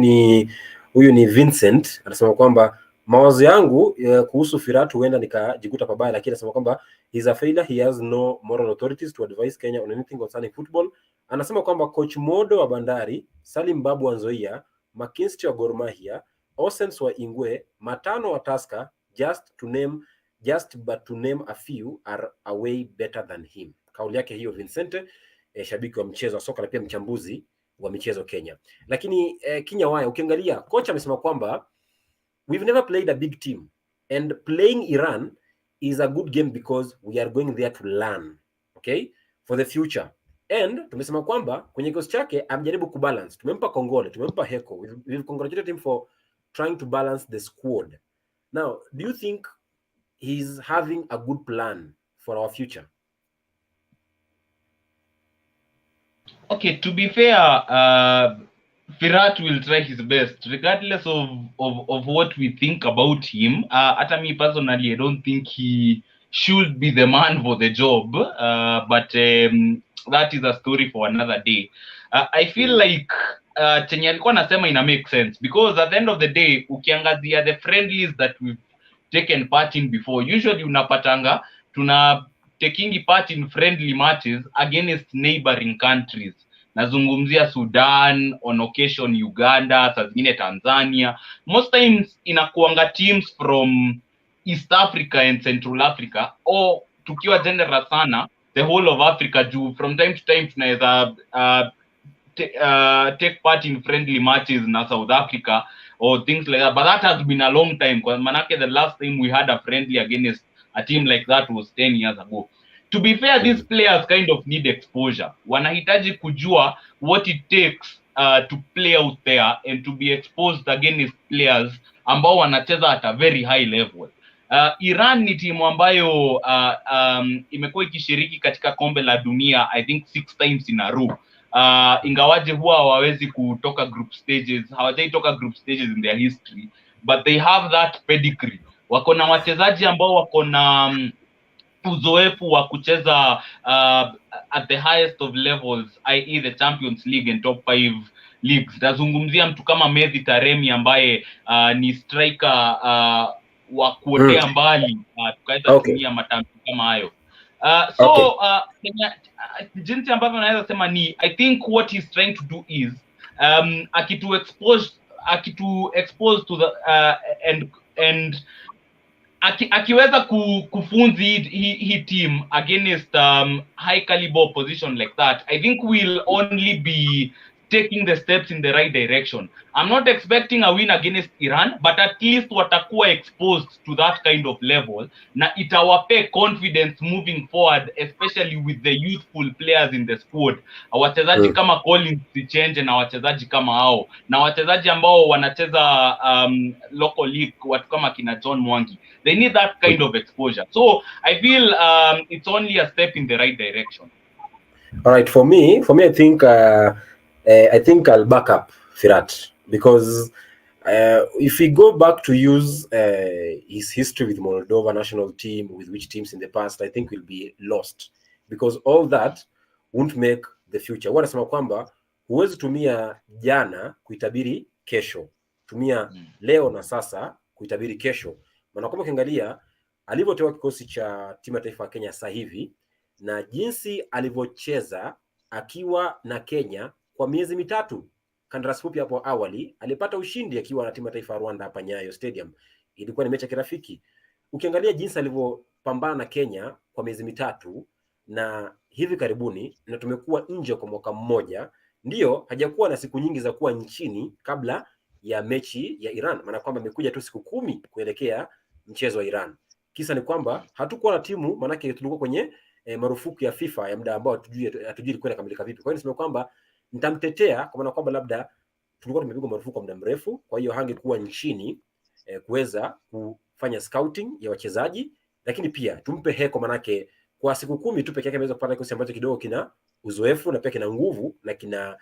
ni Vincent, anasema kwamba mawazo yangu kuhusu Firat huenda nikajikuta pabaya, lakini anasema kwamba he's a failure, he has no moral authorities to advise Kenya on anything concerning football. Anasema kwamba coach Modo wa Bandari, Salim Babu wa Nzoia, McKinsey wa Gor Mahia, Osens wa Ingwe, Matano wa Tusker, just to name a few are a way better than him. Kauli yake hiyo Vincent, shabiki wa mchezo wa soka na pia mchambuzi wa michezo Kenya. Lakini Kinya Waya, ukiangalia kocha amesema kwamba we've never played a big team and playing Iran is a good game because we are going there to learn, okay, for the future. And tumesema kwamba kwenye kikosi chake amejaribu kubalance. Tumempa Kongole, tumempa Heko. We've congratulated him for trying to balance the squad. Now, do you think he's having a good plan for our future? Okay, to be fair, Firat will try his best, regardless of what we think about him. At me personally, I don't think he should be the man for the job, but that is a story for another day. I feel like chenye alikuwa nasema ina make sense, because at the end of the day, ukiangazia the friendlies that we've taken part in before, usually unapatanga tuna taking part in friendly matches against neighboring countries. Nazungumzia Sudan, on occasion Uganda, saa zingine Tanzania. Most times inakuanga teams from East Africa and Central Africa, or tukiwa general sana the whole of Africa, juu from time to time tunaweza take part in friendly matches na South Africa or things like that, but that has been a long time, kwa manake the last time we had a friendly against a team like that was 10 years ago. To be fair, these players kind of need exposure. Wanahitaji kujua what it takes to play out there and to be exposed against players ambao wanacheza at a very high level. Iran ni timu ambayo imekuwa ikishiriki katika kombe la dunia I think 6 times in a row. Ingawaje huwa hawawezi kutoka group stages, hawajaitoka group stages in their history, but they have that pedigree. Wako na wachezaji ambao wako na uzoefu wa kucheza at the highest of levels, i.e. the Champions League and top 5 leagues. Nazungumzia mtu kama Mehdi Taremi ambaye ni striker wa kuotea mbali, tukaweza kutumia matamshi kama hayo. Jinsi ambavyo naweza sema ni, I think what he's trying to do is akitu expose to the and akiweza kufunzi hii team against high caliber opposition like that, I think we'll only be taking the steps in the right direction. I'm not expecting a win against Iran, but at least watakuwa exposed to that kind of level, na itawape confidence moving forward, especially with the youthful players in the squad. Wachezaji kama Collins Sichenje na wachezaji kama hao, na wachezaji ambao wanacheza local league, watu kama kina John Mwangi. They need that kind of exposure. So I feel it's only a step in the right direction. All right, for me I think I'll back up Firat, because if we go back to use his history with Moldova national team, with which teams in the past, I think we'll be lost, because all that won't make the future. Wanasema kwamba huwezi tumia jana kuitabiri kesho, tumia leo na sasa kuitabiri kesho. Maana kama ukiangalia alivyotoa kikosi cha timu ya taifa ya Kenya sasa hivi na jinsi alivyocheza akiwa na Kenya kwa miezi mitatu, kandarasi fupi hapo awali, alipata ushindi akiwa na timu ya taifa ya Rwanda hapa Nyayo Stadium. Ilikuwa ni mechi ya kirafiki. Ukiangalia jinsi alivyopambana na Kenya kwa miezi mitatu na hivi karibuni, na tumekuwa nje kwa mwaka mmoja, ndio hajakuwa na siku nyingi za kuwa nchini kabla ya mechi ya Iran, maana kwamba amekuja tu siku 10 kuelekea mchezo wa Iran. Kisa ni kwamba hatukuwa na timu, maanake tulikuwa kwenye marufuku ya FIFA ya muda ambao hatujui ilikuwa inakamilika vipi. Kwa hiyo nisema kwamba nitamtetea kwa maana kwamba labda tulikuwa tumepigwa marufuku kwa muda mrefu, kwa hiyo hangekuwa nchini kuweza kufanya scouting ya wachezaji, lakini pia tumpe heko, manake kwa siku 10 tu pekee yake ameweza kupata kikosi ambacho kidogo kina uzoefu na pia kina nguvu na kina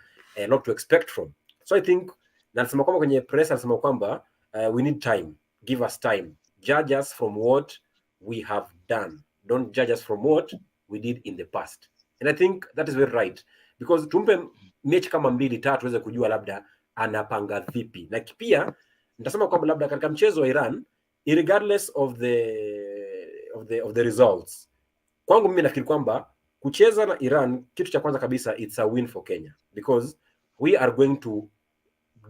lot to expect from. So I think, na nasema kwamba kwenye press anasema kwamba we need time, give us time, judge us from what we have done, don't judge us from what we did in the past. And I think that is very right, because tumpe mechi kama 2-3 tuweze kujua labda anapanga vipi. Na pia nitasema kwamba labda katika mchezo wa Iran, regardless of the results, kwangu mimi nafikiri kwamba kucheza na Iran, kitu cha kwanza kabisa, it's a win for Kenya, because we are going to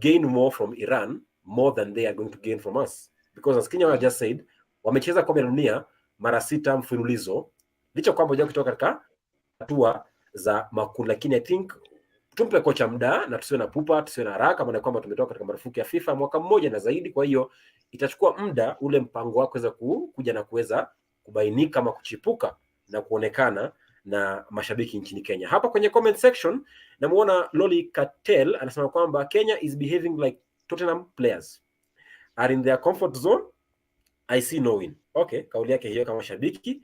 gain more from Iran more than they are going to gain from us, because as Kenya just said, wamecheza kombe la dunia mara 6 mfululizo, licha kwamba wajao kutoka katika hatua za makundi. Lakini I think tumpe kocha muda na tusiwe na pupa, tusiwe na haraka, maana kwamba tumetoka katika marufuku ya FIFA mwaka mmoja na zaidi. Kwa hiyo itachukua muda ule mpango wako kuweza kuja na kuweza kubainika ama kuchipuka na kuonekana na mashabiki nchini Kenya. Hapa kwenye comment section namuona Loli Katel anasema kwamba Kenya is behaving like Tottenham players are in their comfort zone, I see no win. Okay, kauli yake hiyo kama shabiki.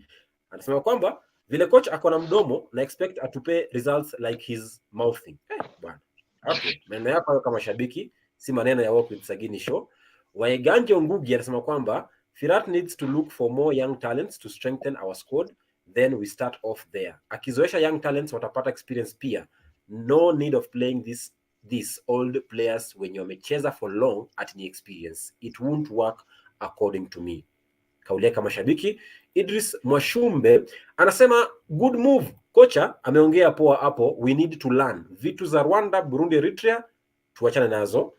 Anasema kwamba vile coach ako na mdomo na expect atupe results like his mouthing. Bwana. Okay, maneno yako kama shabiki, si maneno ya Walk with Sagini show. Waeganje Ngugi anasema kwamba Firat needs to look for more young talents to strengthen our squad, then we start off there. Akizoesha young talents watapata experience pia. No need of playing these old players when you're wamecheza for long at the experience. It won't work according to me. Kauli kama shabiki. Idris Mwashumbe anasema good move. Kocha ameongea poa hapo, we need to learn. Vitu za Rwanda, Burundi, Eritrea tuachane nazo.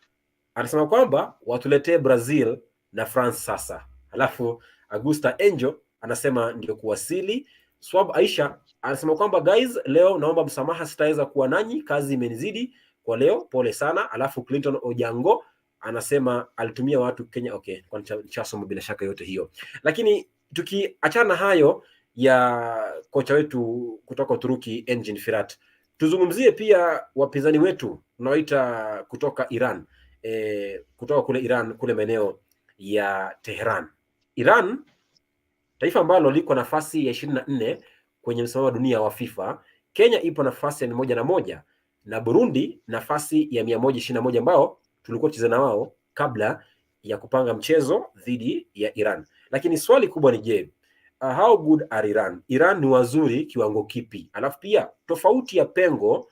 Anasema kwamba watuletee Brazil na France sasa. Alafu Augusta Angel anasema ndio kuwasili. Swab Aisha anasema kwamba guys, leo naomba msamaha, sitaweza kuwa nanyi, kazi imenizidi kwa leo, pole sana. Alafu Clinton Ojango anasema alitumia watu Kenya. Okay, kwa nchasoma bila shaka yote hiyo. Lakini tukiachana hayo ya kocha wetu kutoka Uturuki Engin Firat, tuzungumzie pia wapinzani wetu unaoita kutoka Iran. Kutoka kule Iran, kule maeneo ya Tehran. Iran, taifa ambalo liko nafasi ya 24 kwenye msimamo wa dunia wa FIFA. Kenya ipo nafasi ya 101 na Burundi nafasi ya 121 ambao tulikuwa tucheza na wao kabla ya kupanga mchezo dhidi ya Iran. Lakini swali kubwa ni je, how good are Iran? Iran ni wazuri kiwango kipi? Alafu pia tofauti ya pengo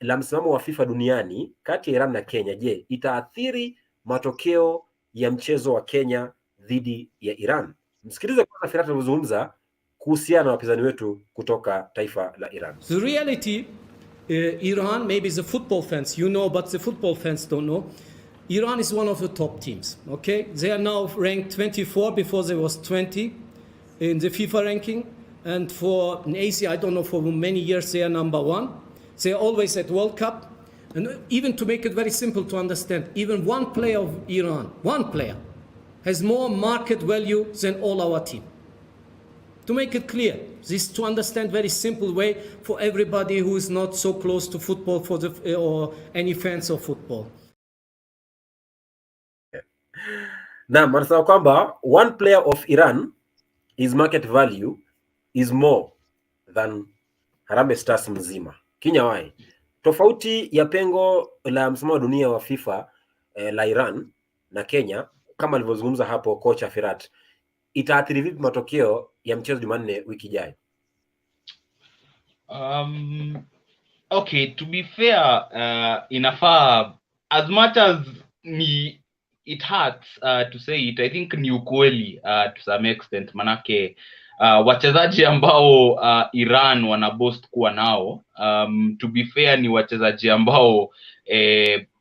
la msimamo wa FIFA duniani kati ya Iran na Kenya, je, itaathiri matokeo ya mchezo wa Kenya dhidi ya Iran? Msikilize kwanza Firat anazungumza kuhusiana na wapinzani wetu kutoka taifa la Iran. The reality, Iran, maybe the football fans, you know, but the football fans don't know. Iran is one of the top teams, okay? They are now ranked 24, before they was 20 in the FIFA ranking. And for in Asia, I don't know, for many years they are number 1. They are always at World Cup. And even to make it very simple to understand, even one player of Iran, one player, has more market value than all our team. To make it clear, this to understand very simple way for everybody who is not so close to football or any fans of football. Na manasema kwamba one player of Iran, his market value is more than Harambee Stars mzima. Kinyawai, tofauti ya pengo la msimamo wa dunia wa FIFA la Iran na Kenya, kama alivyozungumza hapo kocha Firat, itaathiri vipi matokeo ya mchezo Jumanne wiki ijayo? Okay, to be fair, inafaa as much as ni it hurts to say it. I think ni ukweli to some extent, manake wachezaji ambao Iran wanaboast kuwa nao, to be fair, ni wachezaji ambao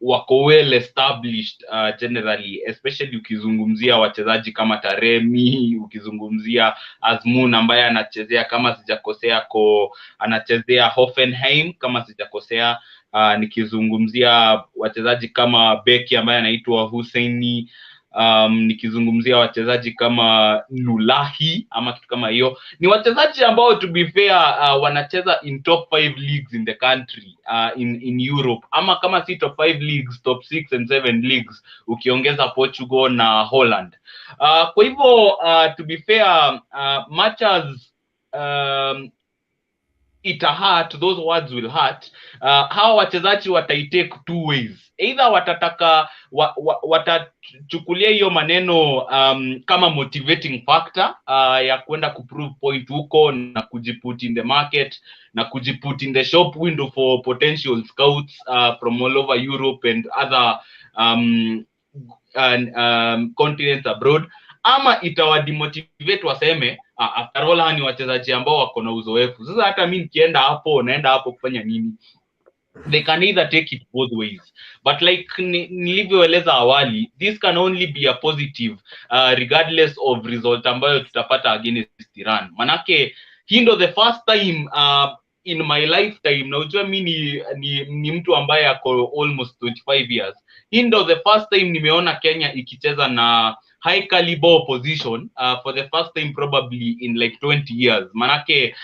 wako well established generally, especially ukizungumzia wachezaji kama Taremi, ukizungumzia Azmoun ambaye anachezea, kama sijakosea, anachezea Hoffenheim kama sijakosea, nikizungumzia wachezaji kama Beki ambaye anaitwa Husseini, nikizungumzia wachezaji kama Nulahi ama kitu kama hiyo. Ni wachezaji ambao to be fair wanacheza in top 5 leagues in the country, in Europe, ama kama si top 5 leagues, top 6 and 7 leagues ukiongeza Portugal na Holland. Kwa hivyo to be fair, much as it hurt, those words will hurt. Hawa wachezaji wataitake two ways. Either watataka watachukulia hiyo maneno kama motivating factor ya kwenda kuprove point huko na kujiput in the market na kujiput in the shop window for potential scouts from all over Europe and other continents abroad, ama itawademotivate waseme after all ni wachezaji ambao wako na uzoefu. Sasa hata mimi nikienda hapo, naenda hapo kufanya nini? They can either take it both ways, but like nilivyoeleza awali, this can only be a positive regardless of result ambayo tutapata against Iran. Manake hii ndo the first time in my lifetime, na unajua mimi ni mtu ambaye ako almost 25 years, hii ndo the first time nimeona Kenya ikicheza na high caliber opposition for the first time probably in like 20 years. Manake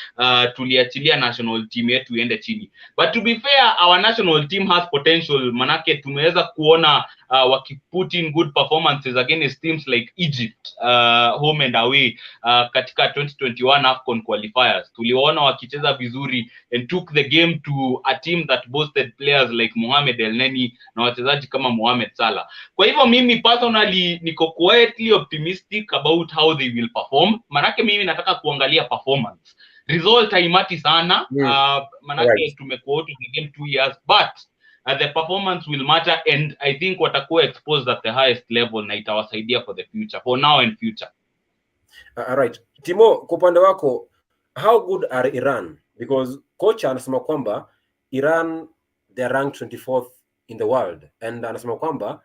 tuliachilia national team yetu iende chini, but to be fair, our national team has potential. Manake tumeweza kuona wakiput in good performances against teams like Egypt home and away katika 2021 AFCON qualifiers. Tuliona wakicheza vizuri and took the game to a team that boasted players like Mohamed El Neni na wachezaji kama Mohamed Salah. Kwa hivyo mimi personally niko quietly optimistic about how they will perform. Manake mimi nataka kuangalia performance. Result haimati sana, manake tumekuwa out of the game 2 years, but the performance will matter, and I think watakuwa exposed at the highest level na itawasaidia for the future, for now and future. Alright. Timo, kwa upande wako, how good are Iran? Because coach anasema kwamba Iran, they are ranked 24th in the world, and anasema kwamba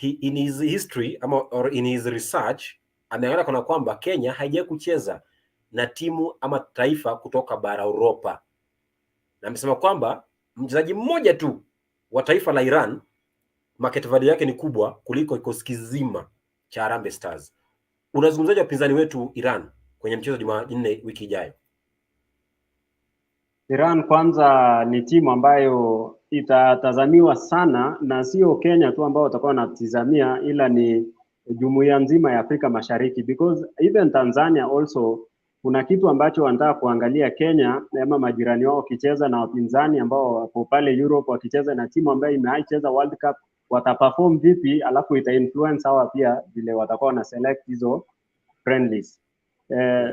in his history or in his research ameangalia kuna kwamba Kenya haijawahi kucheza na timu ama taifa kutoka bara Europa, na amesema kwamba mchezaji mmoja tu wa taifa la Iran market value yake ni kubwa kuliko kikosi kizima cha Harambee Stars. Unazungumzaje wapinzani wetu Iran kwenye mchezo Jumanne wiki ijayo? Iran kwanza ni timu ambayo itatazamiwa sana, na sio Kenya tu ambao watakuwa wanatizamia, ila ni jumuiya nzima ya Afrika Mashariki, because even Tanzania also kuna kitu ambacho wanataka kuangalia. Kenya ama majirani wao wakicheza na wapinzani ambao wako pale Europe, wakicheza na timu ambayo imecheza World Cup, wataperform vipi, alafu ita influence hawa pia vile watakuwa na select hizo friendlies.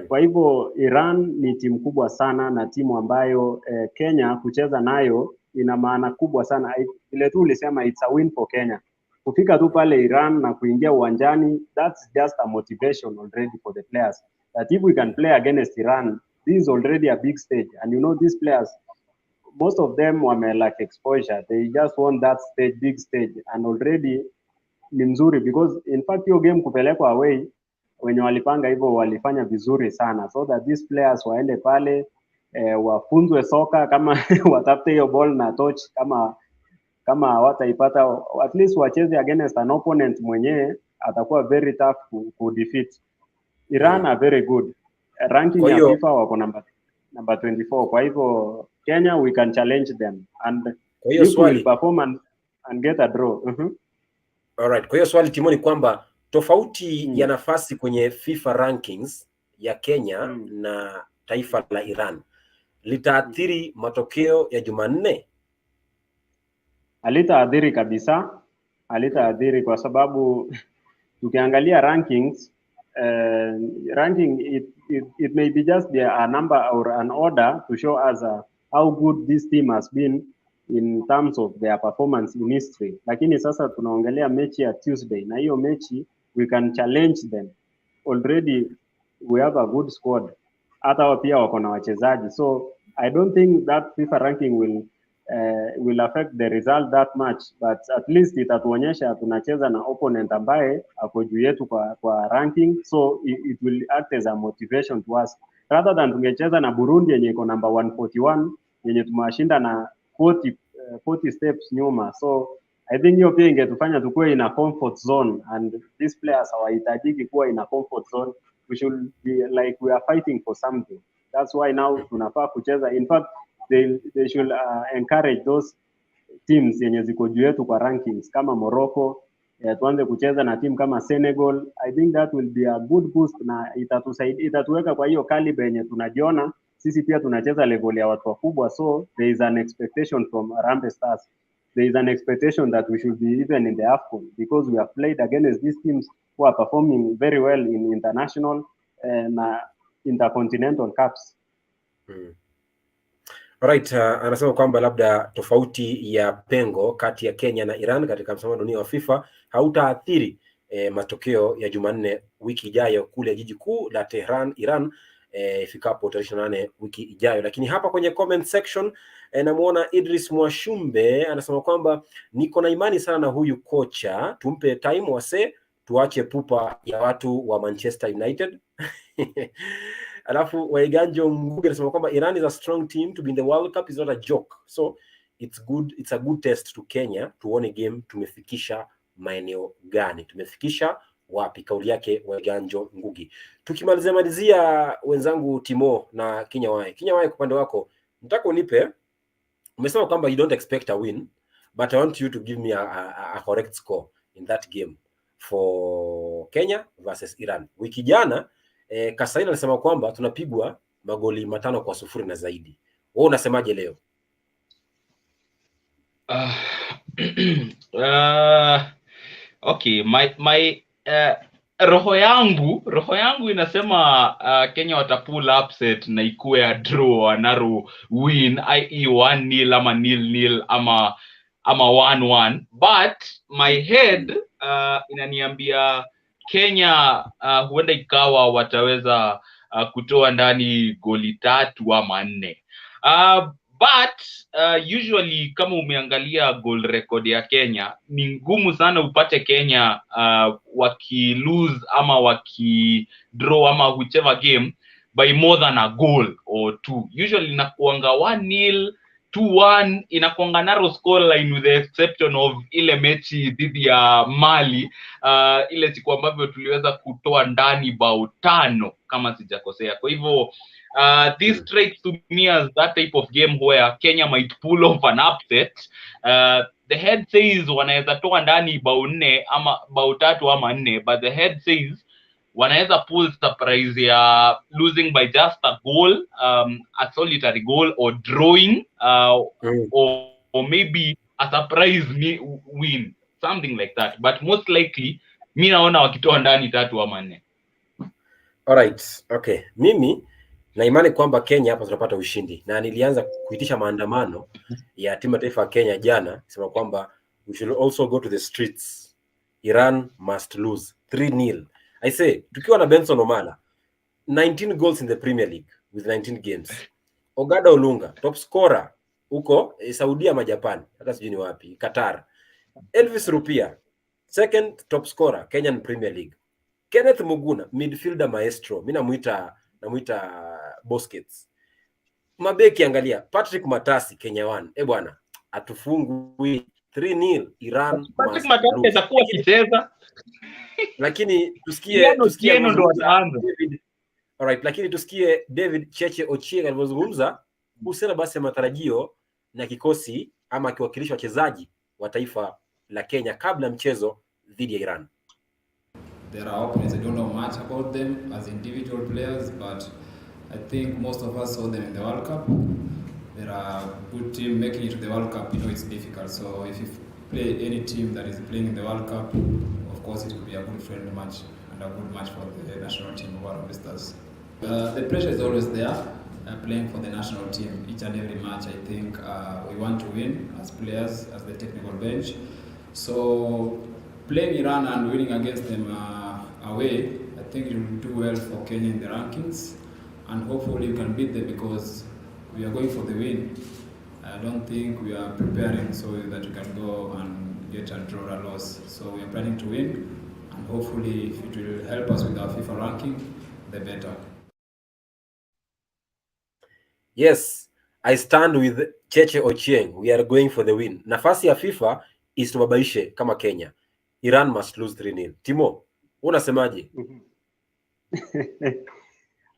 Kwa hivyo Iran ni timu kubwa sana, na timu ambayo Kenya kucheza nayo ina maana kubwa sana. Ile tu ulisema it's a win for Kenya. Kufika tu pale Iran na kuingia uwanjani, that's just a motivation already for the players. That if we can play against Iran, this is already a big stage, and you know these players, most of them wame lack exposure. They just want that stage, big stage, and already ni mzuri, because in fact hiyo game kupelekwa away, wenye walipanga hivyo walifanya vizuri sana, so that these players waende pale wafunzwe soka, kama watafute hiyo ball na touch, kama hawataipata, at least wacheze against an opponent mwenyewe atakuwa very tough ku defeat. Iran are very good. Ranking ya FIFA wako number 24. Kwa hivyo Kenya we can challenge them, and if we will perform and get a draw. Alright, kwa hiyo swali Timo ni kwamba tofauti ya nafasi kwenye FIFA rankings ya Kenya na taifa la Iran litaathiri matokeo ya Jumanne? Halitaadhiri kabisa, halitaadhiri, kwa sababu tukiangalia rankings, ranking it may be just a number or an order to show us how good this team has been in terms of their performance in history, lakini sasa tunaongelea mechi ya Tuesday, na hiyo mechi we can challenge them. Already we have a good squad, hata wao pia wako na wachezaji, so I don't think that FIFA ranking will affect the result that much, but at least itatuonyesha tunacheza na opponent ambaye ako juu yetu kwa ranking, so it will act as a motivation to us rather than tungecheza na Burundi yenye iko number 141 yenye tumewashinda na 40 steps nyuma. So I think hiyo pia ingetufanya tukue in a comfort zone, and these players hawahitajiki kuwa in a comfort zone. We should be like we are fighting for something. That's why now tunafaa kucheza. In fact, they should encourage those teams yenye ziko juu yetu kwa rankings kama Morocco, tuanze kucheza na team kama Senegal. I think that will be a good boost, na itatusaidia, itatuweka kwa hiyo caliber yenye tunajiona sisi pia tunacheza level ya watu wakubwa, so there is an expectation from Harambee Stars. There is an expectation that we should be even in the AFCON, because we have played against these teams who are performing very well in international and intercontinental cups. Alright, anasema kwamba labda tofauti ya pengo kati ya Kenya na Iran katika msimamo wa dunia wa FIFA hautaathiri matokeo ya Jumanne wiki ijayo kule jiji kuu la Tehran, Iran, ifikapo tarehe 28 wiki ijayo. Lakini hapa kwenye comment section namuona Idris Mwashumbe anasema kwamba niko na imani sana na huyu kocha, tumpe time wase, tuache pupa ya watu wa Manchester United. Alafu Waiganjo Ngugi anasema kwamba Iran is a strong team, to be in the World Cup is not a joke, so it's a good test to Kenya, tuone game tumefikisha maeneo gani, tumefikisha wapi. Kauli yake Waiganjo Ngugi. Tukimalizia wenzangu Timo na Kinyawai. Kinyawai, kwa upande wako nataka unipe, umesema kwamba you don't expect a win, but I want you to give me a correct score in that game for Kenya versus Iran. Wiki jana Kasaina anasema kwamba tunapigwa magoli 5-0 na zaidi. Wewe unasemaje leo? Okay, my roho yangu inasema Kenya watapull upset na ikuwe a draw, a narrow win, i.e. 1-0 ama 0-0 ama 1-1, but my head inaniambia Kenya huenda ikawa wataweza kutoa ndani goli 3 ama 4. But usually kama umeangalia goal record ya Kenya, ni ngumu sana upate Kenya waki lose ama waki draw ama whichever game by more than a goal or 2. Usually inakuanga 1-0, 2-1, inakuanga narrow score line with the exception of ile mechi dhidi ya Mali, ile siku ambavyo tuliweza kutoa ndani bao 5 kama sijakosea. Kwa hivyo this strikes to me as that type of game where Kenya might pull off an upset. The head says wanaweza toa ndani bao 4 ama bao 3 ama 4, but the head says wanaweza pull surprise ya losing by just a goal, a solitary goal, or drawing, or maybe a surprise win, something like that, but most likely mimi naona wakitoa ndani 3 ama 4. Alright, okay. Mimi na imani kwamba Kenya hapa tutapata ushindi, na nilianza kuitisha maandamano ya timu taifa ya Kenya jana, sema kwamba we should also go to the streets. Iran must lose 3-0. I say, tukiwa na Benson Omala, 19 goals in the Premier League with 19 games. Ogada Olunga, top scorer huko Saudi ama Japan, hata sijui ni wapi, Qatar. Elvis Rupia, second top scorer Kenyan Premier League. Kenneth Muguna, midfielder maestro, mimi namuita Busquets. Mabeki angalia, Patrick Matasi, Kenya 1. Bwana, atufungwi 3-0 Iran. Patrick Matasi atakuwa kicheza. Lakini tusikie ndo ataanza. Alright, lakini tusikie David Cheche Ochieng alivyozungumza kuhusiana basi ya matarajio na kikosi ama kiwakilishi wachezaji wa taifa la Kenya kabla mchezo dhidi ya Iran. There are opponents, I don't know much about them as individual players, but I think most of us saw them in the World Cup. There are good team making it to the World Cup. You know it's difficult, so if you play any team that is playing in the World Cup, of course it will be a good friendly match and a good match for the national team of Harambee Stars. The pressure is always there. playing for the national team each and every match. I think we want to win as players, as the technical bench. So playing Iran and winning against them away, I think it will do well for Kenya in the rankings, and hopefully we can beat them because we are going for the win. I don't think we are preparing so that we can go and get a draw or a loss. So we are planning to win, and hopefully if it will help us with our FIFA ranking, the better. Yes, I stand with Cheche Ochieng. We are going for the win. Nafasi ya FIFA isitubabaishe kama Kenya. Iran must lose 3-0. Timo, unasemaje?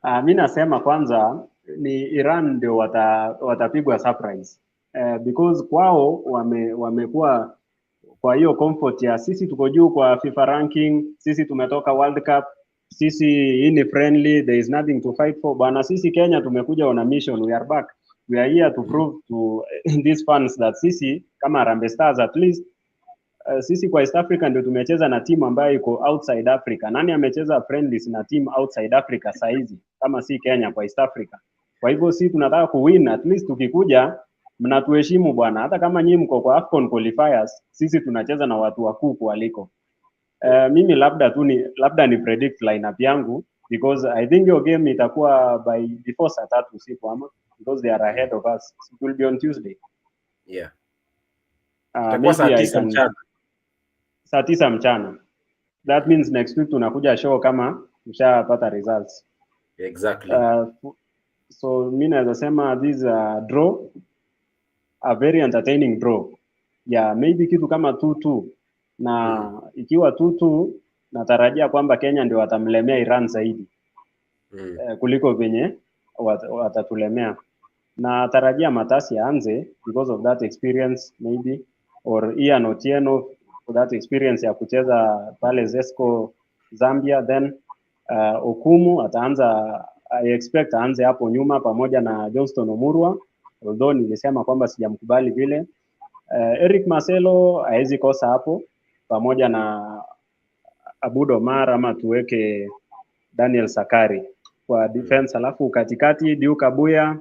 Mimi nasema kwanza ni Iran ndio watapigwa surprise. Because kwao wamekuwa kwa hiyo comfort ya sisi tuko juu kwa FIFA ranking, sisi tumetoka World Cup, sisi hii ni friendly, there is nothing to fight for. Bana sisi Kenya tumekuja on a mission, we are back. We are here to prove to these fans that sisi kama Harambee Stars at least sisi kwa East Africa ndio tumecheza na timu ambayo iko outside Africa. Nani amecheza friendlies na team outside Africa saizi kama si Kenya kwa East Africa? Kwa hivyo sisi tunataka kuwin, at least tukikuja mnatuheshimu bwana. Hata kama nyinyi mko kwa AFCON qualifiers, sisi tunacheza na watu wakuu kuliko. Mimi labda ni predict lineup yangu because I think your game itakuwa before saa 3 usiku ama because they are ahead of us. It will be on Tuesday. Yeah. Maybe saa 9 mchana. That means next week tunakuja show kama tushapata results. Exactly. So mimi naweza sema this draw, a very entertaining draw. Yeah, maybe kitu kama 2-2. Na ikiwa 2-2 natarajia kwamba Kenya ndio watamlemea Iran zaidi. Kuliko venye watatulemea. Na tarajia Matasi aanze because of that experience maybe, or Ian Otieno for that experience ya kucheza pale Zesco Zambia. Then Okumu ataanza, I expect aanze hapo nyuma pamoja na Johnston Omurwa, although nilisema kwamba sijamkubali vile. Eric Marcelo haezi kosa hapo pamoja na Abud Omar, ama tuweke Daniel Sakari kwa defense. Alafu katikati Duke Abuya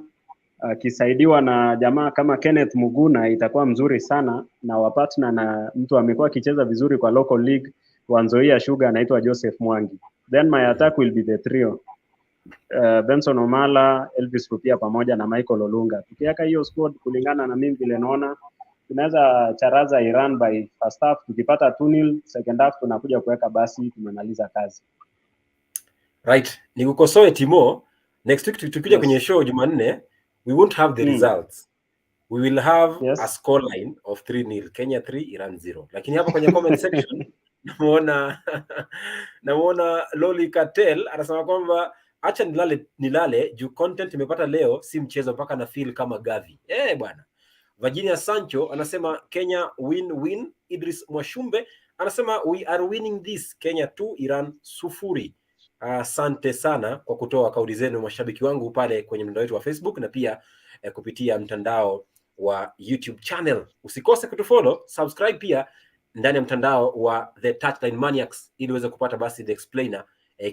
akisaidiwa na jamaa kama Kenneth Muguna itakuwa mzuri sana, na wapatna na mtu amekuwa akicheza vizuri kwa local league wa Nzoia Sugar anaitwa Joseph Mwangi. Then my attack will be the trio, Benson Omala, Elvis Rupia pamoja na Michael Olunga. Tukiweka hiyo squad kulingana na mimi vile naona tunaweza charaza Iran by first half, tukipata 2-0 second half tunakuja kuweka basi tumemaliza kazi. Right, nikukosoe Timo, next week tukija kwenye show Jumanne, we won't have the results. We will have a score line of 3-0, Kenya 3, Iran 0. Lakini hapa kwenye comment section namuona Loli Katel anasema kwamba acha nilale juu content imepata leo si mchezo mpaka na feel kama Gavi. Bwana. Virginia Sancho anasema Kenya win. Idris Mwashumbe anasema we are winning this, Kenya 2, Iran 0. Asante sana kwa kutoa kauli zenu mashabiki wangu pale kwenye mtandao wetu wa Facebook na pia kupitia mtandao wa YouTube channel. Usikose kutufollow, subscribe pia ndani ya mtandao wa The Touchline Maniacs ili uweze kupata basi The Explainer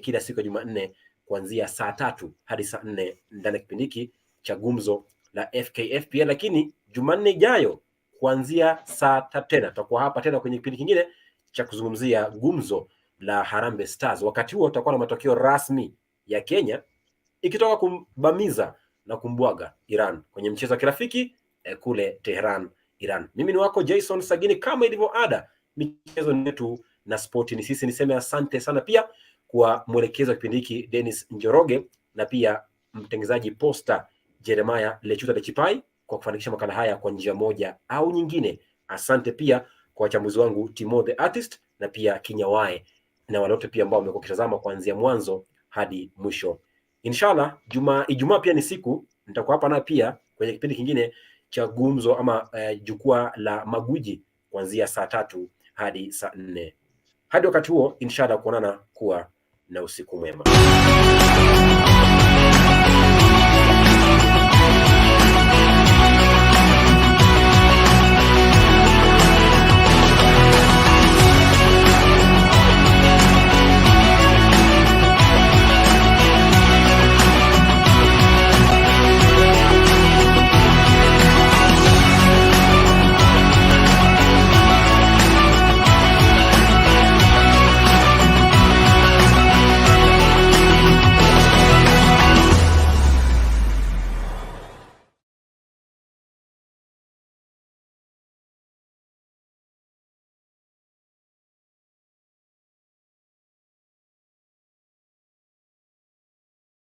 kila siku ya Jumanne kuanzia saa 3 hadi saa 4 ndani ya kipindi cha Gumzo la FKF pia. Lakini Jumanne ijayo kuanzia saa 3 tena tutakuwa hapa tena kwenye kipindi kingine cha kuzungumzia Gumzo la Harambee Stars. Wakati huo tutakuwa na matokeo rasmi ya Kenya ikitoka kumbamiza na kumbwaga Iran kwenye mchezo wa kirafiki kule Tehran, Iran. Mimi ni wako Jason Sagini, kama ilivyo ada michezo yetu na spoti ni sisi. Niseme asante sana pia kwa mwelekezo wa kipindi hiki Dennis Njoroge, na pia mtengenezaji posta Jeremiah Lechuta Lechipai kwa kufanikisha makala haya kwa njia moja au nyingine. Asante pia kwa wachambuzi wangu Timo the Artist na pia Kinyawae na wale wote pia ambao wamekuwa kitazama kuanzia mwanzo hadi mwisho. Inshallah Ijumaa pia ni siku nitakuwa hapa na pia kwenye kipindi kingine cha Gumzo ama jukwaa la magwiji kuanzia saa 3 hadi saa 4. Hadi wakati huo inshallah kuonana, kuwa na usiku mwema.